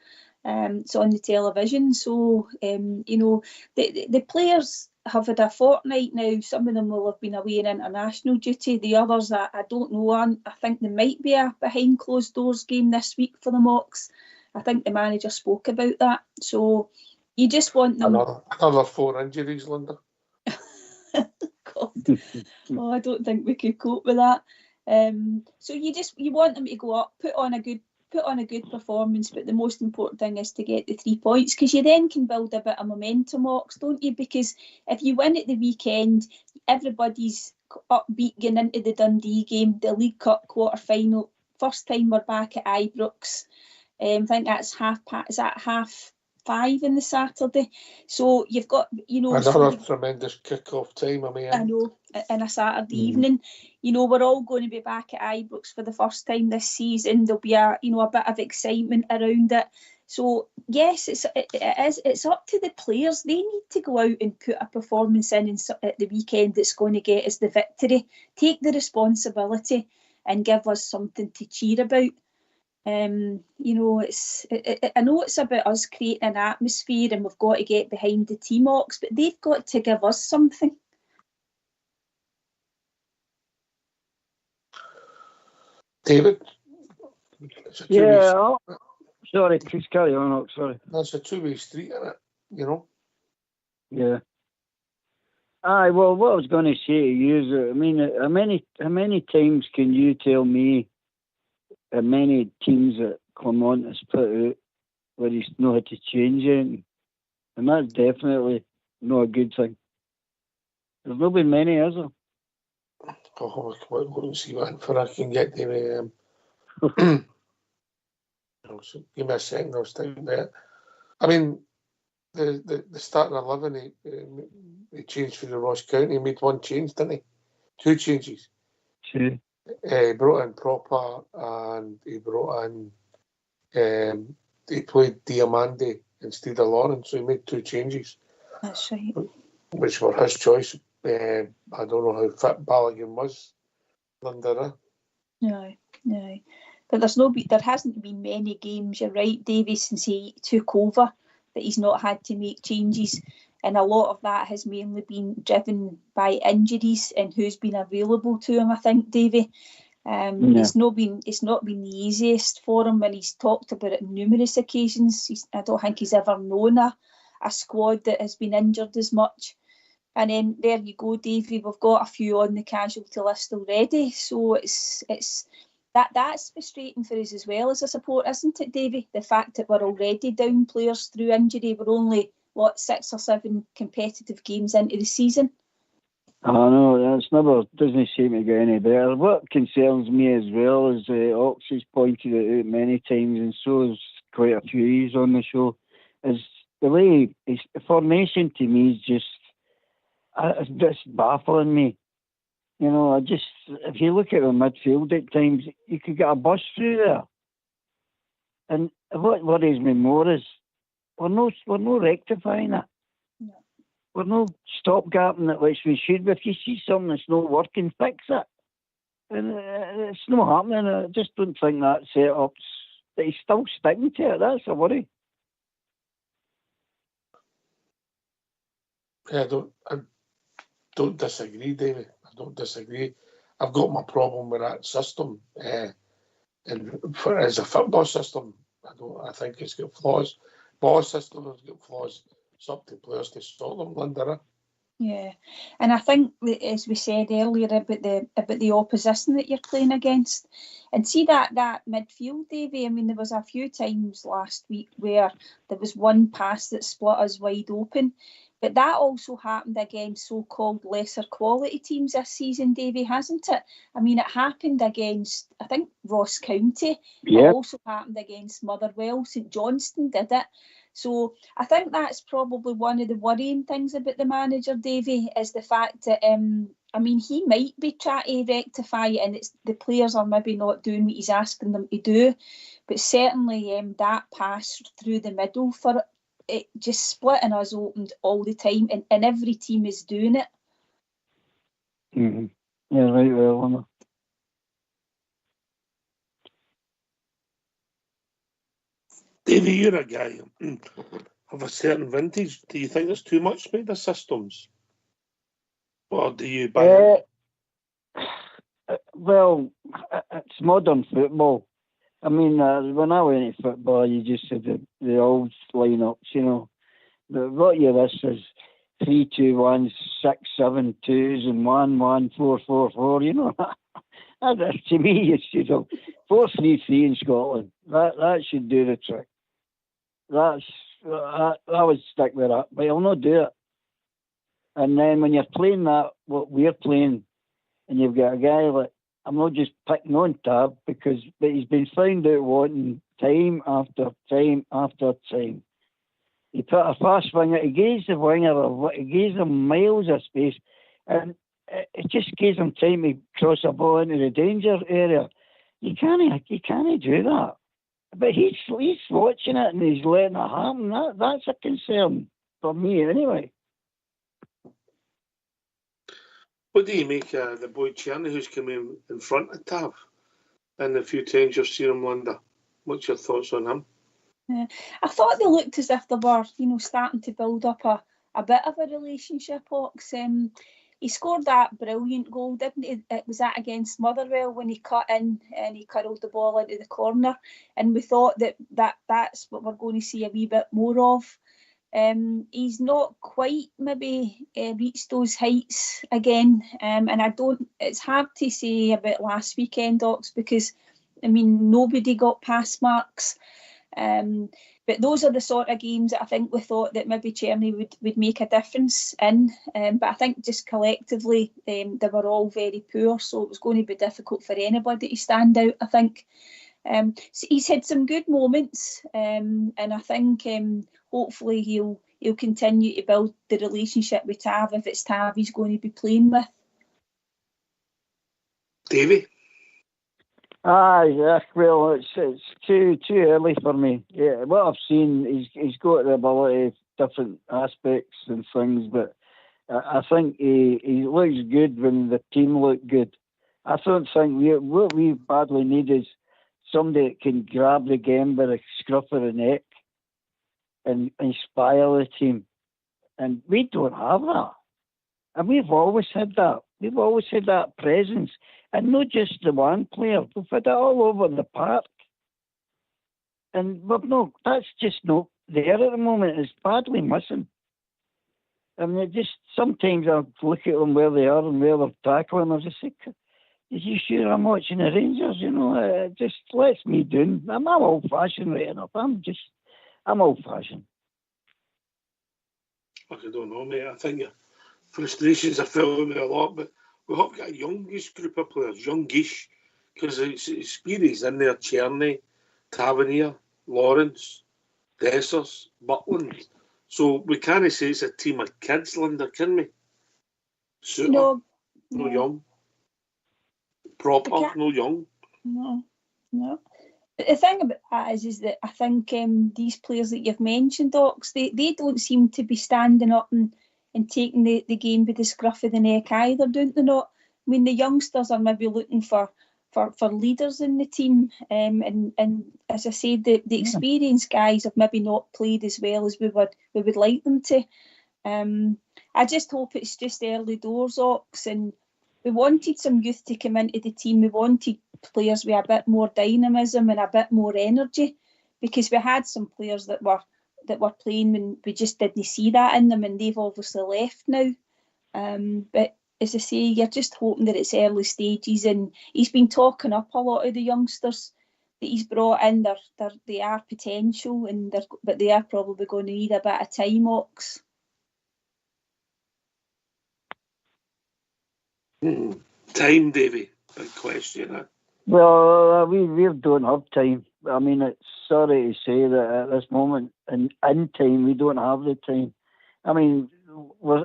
It's on the television. So, you know, the players have had a fortnight now. Some of them will have been away in international duty. The others, I don't know. I think there might be a behind closed doors game this week for the Mocs. I think the manager spoke about that. So you just want them. Another 4 injuries, Linda. God. Oh, I don't think we could cope with that. So you want them to go up, put on a good performance, but the most important thing is to get the 3 points, because you then can build a bit of momentum, Ox, don't you? Because if you win at the weekend, everybody's upbeat going into the Dundee game, the League Cup quarter final. First time we're back at Ibrox. I think that's is that 5:30 on the Saturday? So you've got, you know, Another tremendous kick-off time. I know, on a Saturday evening. You know, we're all going to be back at Ibrox for the first time this season. There'll be a bit of excitement around it. So yes, it's up to the players. They need to go out and put a performance in at the weekend that's going to get us the victory. Take the responsibility and give us something to cheer about. You know, I know it's about us creating an atmosphere and we've got to get behind the team, Ox, but they've got to give us something. David? Yeah, sorry, please carry on, Ox, sorry. That's a two-way street, isn't it? You know? Yeah. Aye, well, what I was going to say to you is, I mean, how many times can you tell me how many teams that Clement has put out where he's not had to change it? And that's definitely not a good thing. There's not been many, has there? Oh, we'll and see what info I can get there. Give me a second, I'll stay there. I mean, the starting 11, he changed for the Ross County. He made one change, didn't he? 2 changes. True. He brought in Proper and he brought in, he played Diamande instead of Lawrence, so he made 2 changes. That's right. Which were his choice. I don't know how fit Balogun was, Linda. No. But there hasn't been many games, you're right, Davy, since he took over that he's not had to make changes. And a lot of that has mainly been driven by injuries and who's been available to him, I think, Davy. It's not been the easiest for him, and he's talked about it on numerous occasions. I don't think he's ever known a squad that has been injured as much. And then there you go, Davy. We've got a few on the casualty list already, so that's frustrating for us as well as a support, isn't it, Davy? The fact that we're already down players through injury. We're only 6 or 7 competitive games into the season. I know, doesn't seem to get any better. What concerns me as well is Ox has pointed it out many times, and so has quite a few years on the show, is the way formation to me is just baffling me. You know, if you look at the midfield at times, you could get a bus through there. And what worries me more is we're not rectifying it. No. We're not stopgapping it, which we should. If you see something that's not working, fix it. And it's not happening. I just don't think that setup's that he's still sticking to it. That's a worry. Yeah, I don't disagree, David. I don't disagree. I've got my problem with that system. And as a football system, I think it's got flaws. Ball system has got flaws. It's up to players to sort them, Linda. Yeah, and I think, as we said earlier, about the opposition that you're playing against, and see that midfield, Davy. I mean, there was a few times last week where there was one pass that split us wide open, but that also happened against so-called lesser quality teams this season, Davy, hasn't it? I mean, it happened against, I think, Ross County. Yeah. It also happened against Motherwell. St Johnstone did it. So I think that's probably one of the worrying things about the manager, Davy, is the fact that, I mean, he might be trying to rectify it, and it's the players are maybe not doing what he's asking them to do. But certainly that pass through the middle for it, just splitting us open all the time, and every team is doing it. Mm-hmm. Yeah, right, well, Davey, you're a guy of a certain vintage. Do you think there's too much made of systems? Or do you buy it? Well, it's modern football. I mean, when I went to football, you just had the old lineups, you know. But what you list is 3-2-1, 6-7-2s, and 1-1-4-4-4. You know, that to me, you should have 4-3-3 in Scotland. That should do the trick. I would stick with that, but I'll not do it. And then when you're playing that, what we're playing, and you've got a guy like, I'm not just picking on Tab, but he's been found out wanting time after time after time. He put a fast winger, he gives the winger, he gives him miles of space, and it just gives him time to cross a ball into the danger area. You can't do that. But he's watching it and he's letting it happen. That's a concern for me anyway. What do you make of the boy Tierney who's come in front of Tav? And the few times you've seen him, Linda. What's your thoughts on him? I thought they looked as if they were, starting to build up a bit of a relationship, Ox. He scored that brilliant goal, didn't he? It was that against Motherwell when he cut in and he curled the ball into the corner. And we thought that's what we're going to see a wee bit more of. He's not quite maybe reached those heights again, and it's hard to say about last weekend, Ox, because I mean nobody got pass marks, but those are the sort of games that I think we thought that maybe Tierney would make a difference in, but I think just collectively they were all very poor, so it was going to be difficult for anybody to stand out, I think. So he's had some good moments, and I think hopefully he'll continue to build the relationship with Tav if it's Tav he's going to be playing with. Davey? Yeah, well, it's too early for me. Yeah, what I've seen, he's got the ability, different aspects and things, but I think he looks good when the team look good. I don't think what we badly need is somebody that can grab the game by the scruff of the neck and inspire the team. And we don't have that. And we've always had that. We've always had that presence. And not just the one player. We've had it all over the park. And that's just not there at the moment. It's badly missing. I mean, sometimes I look at them where they are and where they're tackling. I just say, is you sure I'm watching the Rangers? It just lets me down. I'm old-fashioned right enough. I'm old-fashioned. I don't know, mate. I think your frustrations are felt with a lot, but we have got a youngish group of players, youngish, because it's experience in there. Tierney, Tavernier, Lawrence, Dessers, Butland. So we can't say it's a team of kids, Linda, can we? Suter, No. young. Proper, no young. No. The thing about that is that I think these players that you've mentioned, Ox, they don't seem to be standing up and taking the game by the scruff of the neck either, don't they not? I mean, the youngsters are maybe looking for leaders in the team, and as I said, the experienced guys have maybe not played as well as we would like them to. I just hope it's just early doors, Ox, and we wanted some youth to come into the team. We wanted players with a bit more dynamism and a bit more energy, because we had some players that were playing and we just didn't see that in them, and they've obviously left now. But as I say, you're just hoping that it's early stages, and he's been talking up a lot of the youngsters that he's brought in. They are potential, but they are probably going to need a bit of time, Ox. Time, Davey. Big question. Well, we don't have time. I mean, it's sorry to say that at this moment in time, we don't have the time. I mean,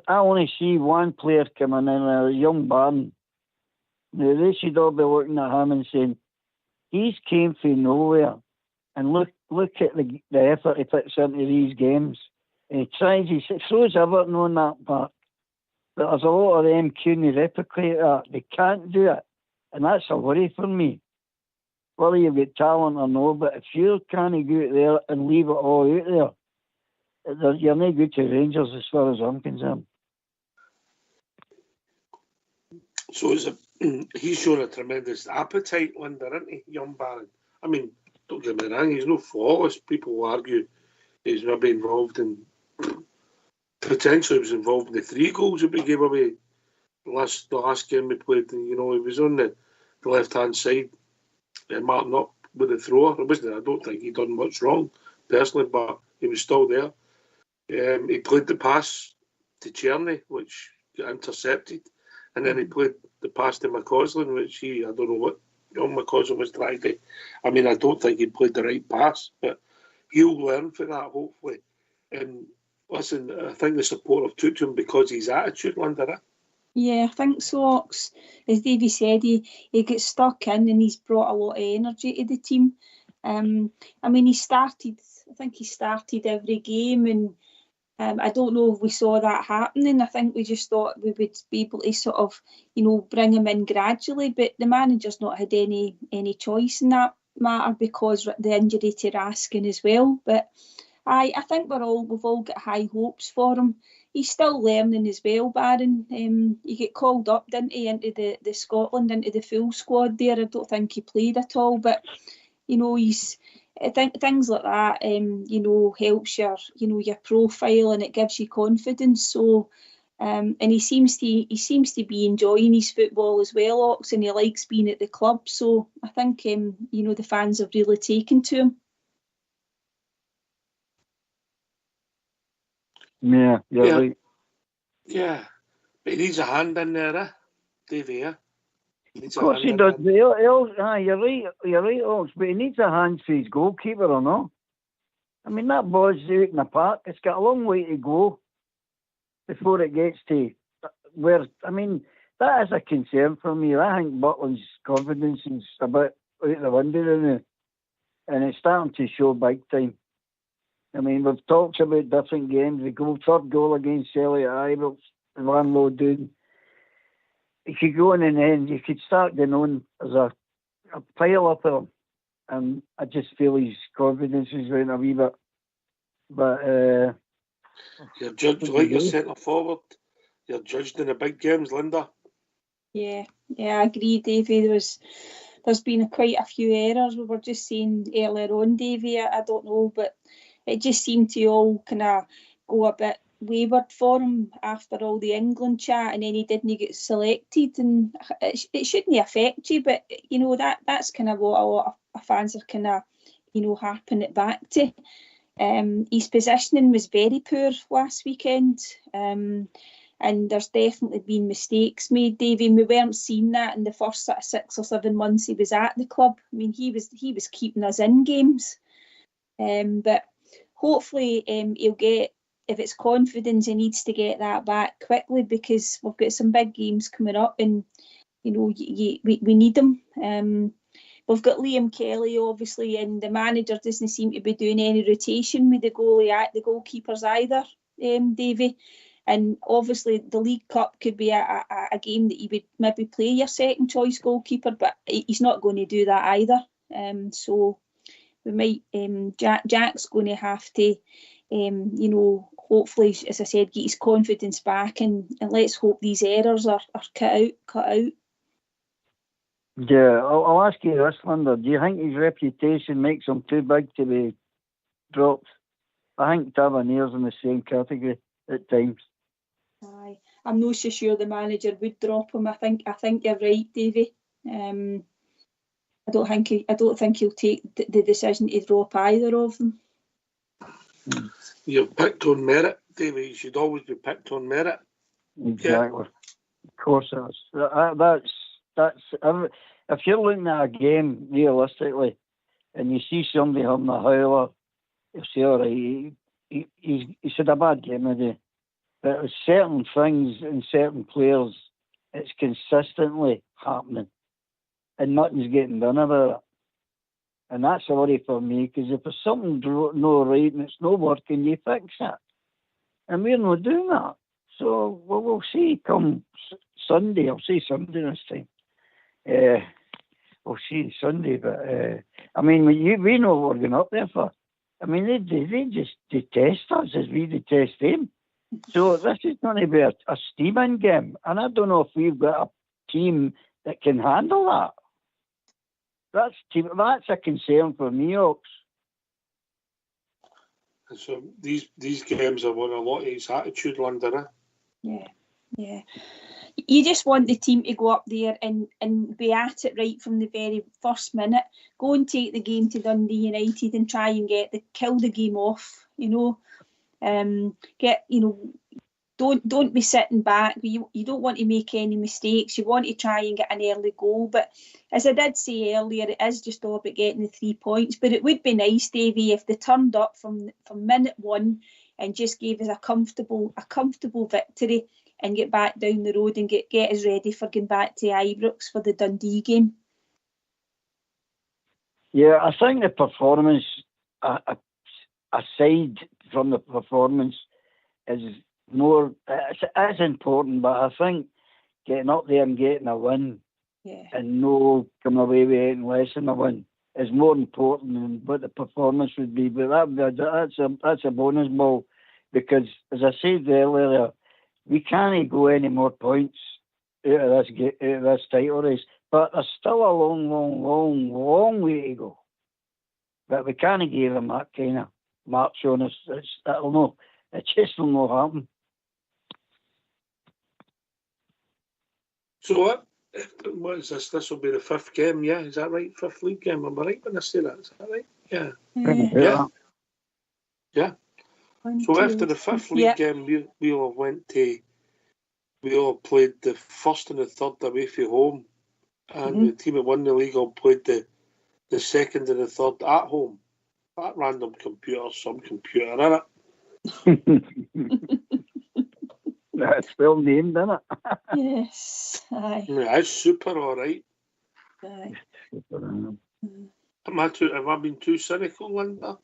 I only see one player coming in, a young Barn. Now, they should all be looking at him and saying, he's came from nowhere. And look at the effort he puts into these games. And he throws everything on that park. But there's a lot of them couldn't replicate that. They can't do it. And that's a worry for me. whether you've got talent or no, but if you can't go out there and leave it all out there, you're no good to Rangers as far as I'm concerned. So he's shown a tremendous appetite, Linda, isn't he, young Barron? I mean, don't get me wrong, he's no flawless. People will argue he's maybe involved in, potentially was involved in the 3 goals that we gave away the last game we played. And, you know, he was on the left-hand side, marking up with the thrower. I don't think he done much wrong, personally, but he was still there. He played the pass to Cherny, which got intercepted. And then he played the pass to McCausland, which I don't know what young McCausland was trying to. I mean, I don't think he played the right pass, but he'll learn from that, hopefully. And listen, I think the support have took to him because his attitude, Linda. Yeah, I think so, Ox. As Davey said, he gets stuck in and he's brought a lot of energy to the team. I mean, I think he started every game, and I don't know if we saw that happening. I think we just thought we would be able to sort of, you know, bring him in gradually, but the manager's not had any choice in that matter because the injury to Raskin as well. But I think we've all got high hopes for him. He's still learning as well, Barron. He get called up, didn't he, into the Scotland, into the full squad there. I don't think he played at all, but you know, I think things like that, you know, helps your profile and it gives you confidence. So, and he seems to be enjoying his football as well, Ox, and he likes being at the club. So I think, you know, the fans have really taken to him. Yeah, you're right. Yeah, but he needs a hand in there, Davey, yeah? Of course he does. You're right, Ox, but he needs a hand for his goalkeeper or not. I mean, that ball's out in the park. It's got a long way to go before it gets to where, I mean, that is a concern for me. I think Butland's confidence is a bit out the window now, and it's starting to show big time. I mean, we've talked about different games. The third goal against Celtic at Ibrox, one low down. You could go in and end, you could start going on as a pile up of him. And I just feel his confidence is going a wee bit. But you're judged like your centre forward. You're judged in the big games, Linda. Yeah, I agree, Davey. There's been quite a few errors. We were just saying earlier on, Davey, I don't know, but it just seemed to all kind of go a bit wayward for him after all the England chat, and then he didn't get selected, and it shouldn't affect you, but you know that's kind of what a lot of fans are kind of, you know, harping it back to. His positioning was very poor last weekend, and there's definitely been mistakes made, Davey. We weren't seeing that in the first sort of 6 or 7 months he was at the club. I mean, he was keeping us in games, but hopefully he'll get, if it's confidence, he needs to get that back quickly because we've got some big games coming up, and you know we need him. We've got Liam Kelly, obviously, and the manager doesn't seem to be doing any rotation with the goalkeepers either, Davey. And obviously the League Cup could be a game that you would maybe play your second choice goalkeeper, but he's not going to do that either. So we might, Jack's going to have to, you know, hopefully, as I said, get his confidence back, and let's hope these errors are cut out. Yeah, I'll ask you this, Linda. Do you think his reputation makes him too big to be dropped? I think Tavernier's in the same category at times. Aye, I'm not so sure the manager would drop him. I think you're right, Davey. I don't think he'll take the decision to drop either of them. You're picked on merit, Davey. You should always be picked on merit. Exactly. Yeah. Of course, that's if you're looking at a game realistically, and you see somebody having a howler, you say, all right, he's had a bad game today. But with certain things and certain players, it's consistently happening, and nothing's getting done about it. And that's a worry for me, because if there's something no right and it's not working, you fix it. And we're not doing that. So we'll see come Sunday. I'll say Sunday this time. we'll see Sunday. But I mean, we know what we're going up there for. I mean, they just detest us as we detest them. So this is going to be a steaming game, and I don't know if we've got a team that can handle that. That's a concern for me, Oaks. So these games are won a lot of his attitude, London. Yeah. You just want the team to go up there and be at it right from the very first minute. Go and take the game to Dundee United and try and kill the game off. Don't be sitting back. You don't want to make any mistakes. You want to try and get an early goal. But as I did say earlier, it is just all about getting the 3 points. But it would be nice, Davy, if they turned up from minute one and just gave us a comfortable victory and get back down the road and get us ready for going back to Ibrox for the Dundee game. Yeah, I think the performance, aside from the performance, is more, it's important, but I think getting up there and getting a win and no coming away with anything less than a win is more important than what the performance would be. But that's a bonus ball, because, as I said earlier, we can't go any more points out of this title race. But there's still a long way to go. But we can't give them that kind of march on us. It just will not happen. So what is this? This will be the 5th game, yeah? Is that right? 5th league game? Am I right when I say that? Is that right? Yeah. Yeah. So after the 5th league game, we all played the 1st and the 3rd away from home, and the team that won the league all played the 2nd and the 3rd at home. That random computer, some computer, innit? That's well named, isn't it? Yes, aye. Yeah, it's super, all right. Aye. Have I been too cynical, Linda?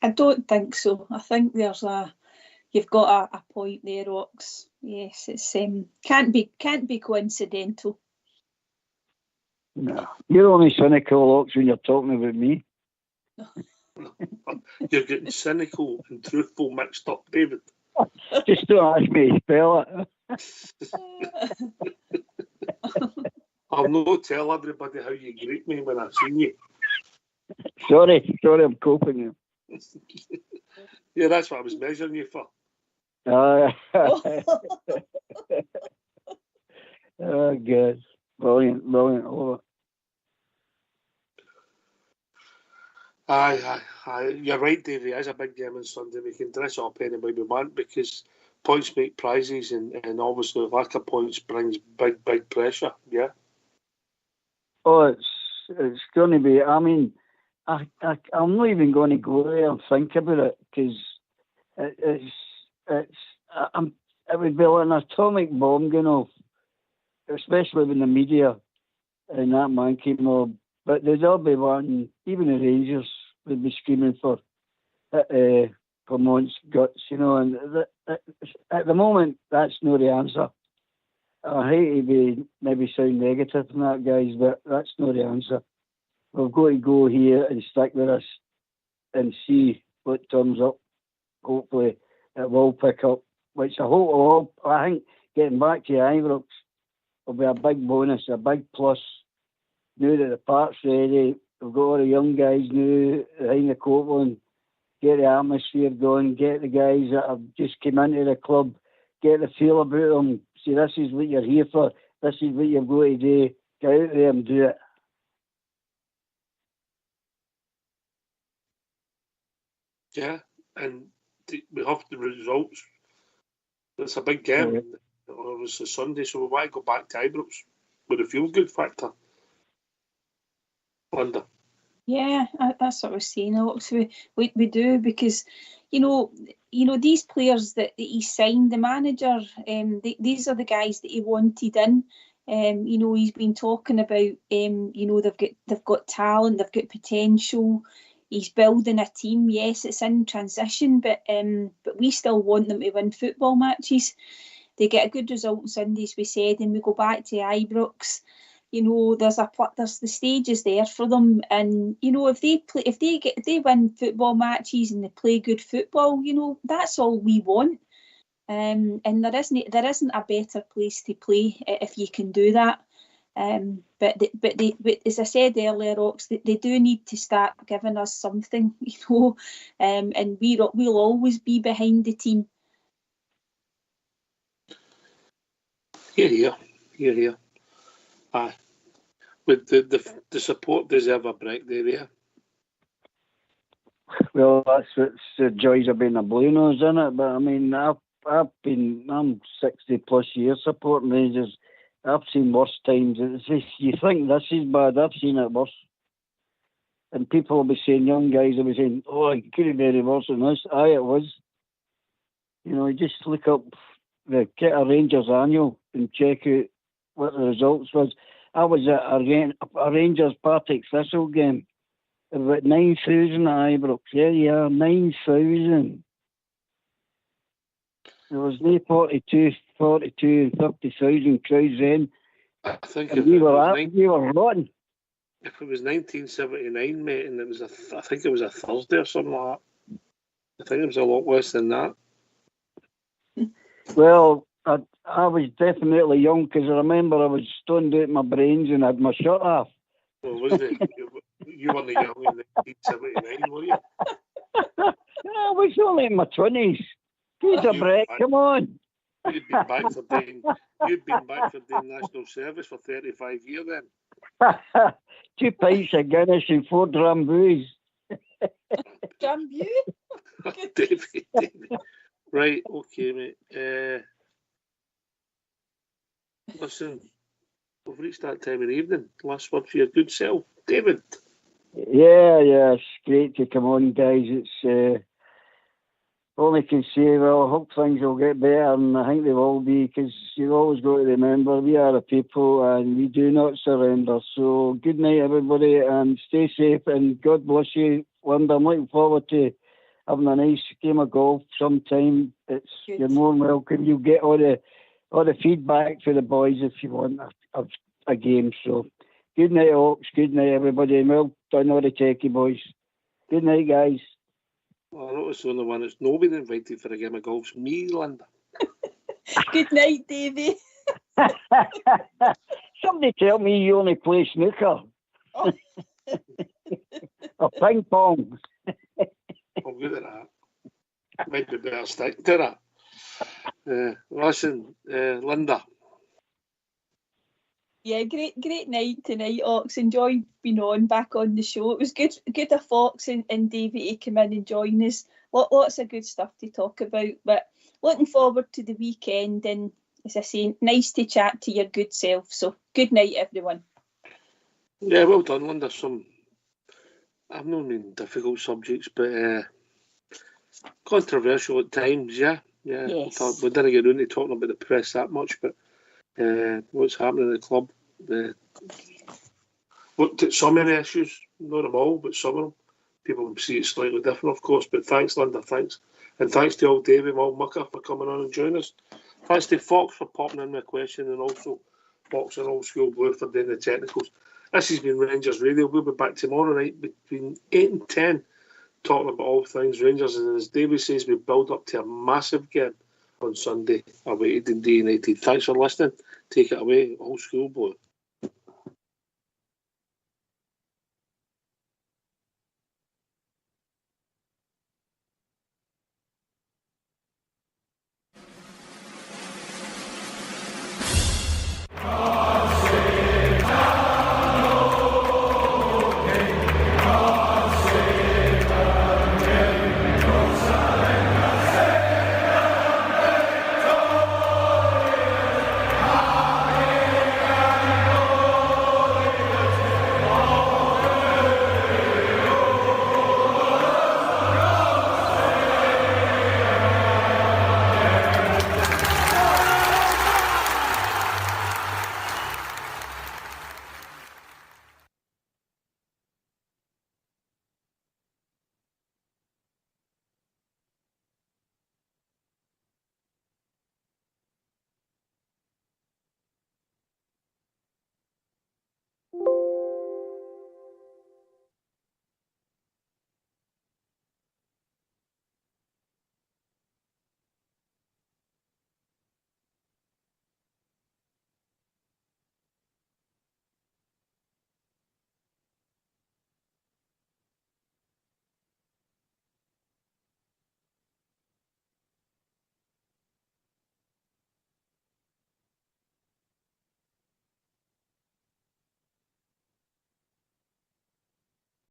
I don't think so. I think you've got a point there, Ox. Yes, it's can't be coincidental. No, you're only cynical, Ox, when you're talking about me. You're getting cynical and truthful mixed up, David. Just don't ask me to spell it. I'll not tell everybody how you greet me when I've seen you. Sorry, I'm coping you. Yeah, that's what I was measuring you for. Oh, good. Brilliant. Over. Aye. You're right, Davey. It is a big game on Sunday. We can dress up any way we want, because points make prizes, and obviously lack of points brings big pressure. Yeah. Oh, it's going to be. I mean, I'm not even going to go there and think about it, because it would be like an atomic bomb going off, especially when the media and that monkey mob. But there'd all be one. Even the Rangers would be screaming for Mont's guts, And at the moment, that's not the answer. I hate to maybe sound negative on that, guys, but that's not the answer. We've got to go here and stick with us and see what turns up. Hopefully, it will pick up. Which I think getting back to Ibrox will be a big bonus, a big plus. Now that the park's ready, we've got all the young guys now behind the Copeland. Get the atmosphere going, get the guys that have just come into the club, get the feel about them. See, this is what you're here for. This is what you've got to do. Get out there and do it. Yeah, and we have the results. It's a big game. Yeah. Obviously Sunday, so we want to go back to Ibrox with a feel-good factor. Linda. Yeah, that's what I was saying. We do, because these players that he signed, the manager, these are the guys that he wanted in. He's been talking about they've got talent, they've got potential. He's building a team. Yes, it's in transition, but we still want them to win football matches. They get a good result on Sunday, as we said, and we go back to Ibrox. you know, there's the stages there for them, and you know, if they win football matches and they play good football, you know, that's all we want. And there isn't a better place to play if you can do that. But as I said earlier, Ox, they do need to start giving us something, you know, and we'll always be behind the team. Here. Aye. With the support deserve a break there. Well, that's what's the joys of being a Blue Nose, isn't it? But I mean, I'm 60 plus years supporting Rangers. I've seen worse times. It's just, you think this is bad, I've seen it worse. And people will be saying, young guys will be saying, oh, it couldn't be any worse than this. Aye, it was. You know, just look up the Kitta Rangers annual and check out what the results was. I was at a Rangers Partick Thistle game. About 9,000 at Ibrox. There you are, 9,000. There was no 42 and 50,000 crowds then. I think And we were rotten. If it was 1979, mate, and I think it was a Thursday or something like that. I think it was a lot worse than that. Well, I was definitely young because I remember I was stoned out my brains and I had my shirt off. Well, wasn't it? You weren't young in 1979, were you? I was only in my 20s. Give us a break, come on. You'd been back for doing national service for 35 years then. 2 pints of Guinness and 4 Drambues. Drambu? David. Right, okay, mate. Listen, we've reached that time of the evening. Last word for your good self, David. Yeah, it's great to come on, guys. It's all I can say, well, I hope things will get better, and I think they will be, because you've always got to remember we are a people and we do not surrender. So good night, everybody, and stay safe, and God bless you, Linda. I'm looking forward to having a nice game of golf sometime. You're more than welcome. You'll get all the feedback for the boys if you want a game. So good night, Oaks. Good night, everybody, and well done, all the techie boys. Good night, guys. Well, I noticed the only one that's not been invited for a game of golf's me, Linda. Good night, Davy. Somebody tell me you only play snooker. Oh. Or ping pong. I'm good at that. Might be better stick to that. Listen, Linda. Yeah, great night tonight, Ox. Enjoy being back on the show. It was good of Fox and Davey to come in and join us. Lots of good stuff to talk about. But looking forward to the weekend, and as I say, nice to chat to your good self. So good night, everyone. Yeah, well done, Linda. I've known in difficult subjects, but controversial at times. Yeah. Yes. We didn't get into talking about the press that much, but what's happening in the club. Looked at some of the issues, not them all, but some of them. People will see it slightly different, of course, but thanks, Linda, thanks. And thanks to old Davey and old Mucker for coming on and joining us. Thanks to Fox for popping in with a question, and also Fox and Old School Blue for doing the technicals. This has been Rangers Radio. We'll be back tomorrow night between 8 and 10, talking about all things Rangers. And as Davey says, we build up to a massive game on Sunday away to Dundee United. Thanks for listening. Take it away, Old School Blue.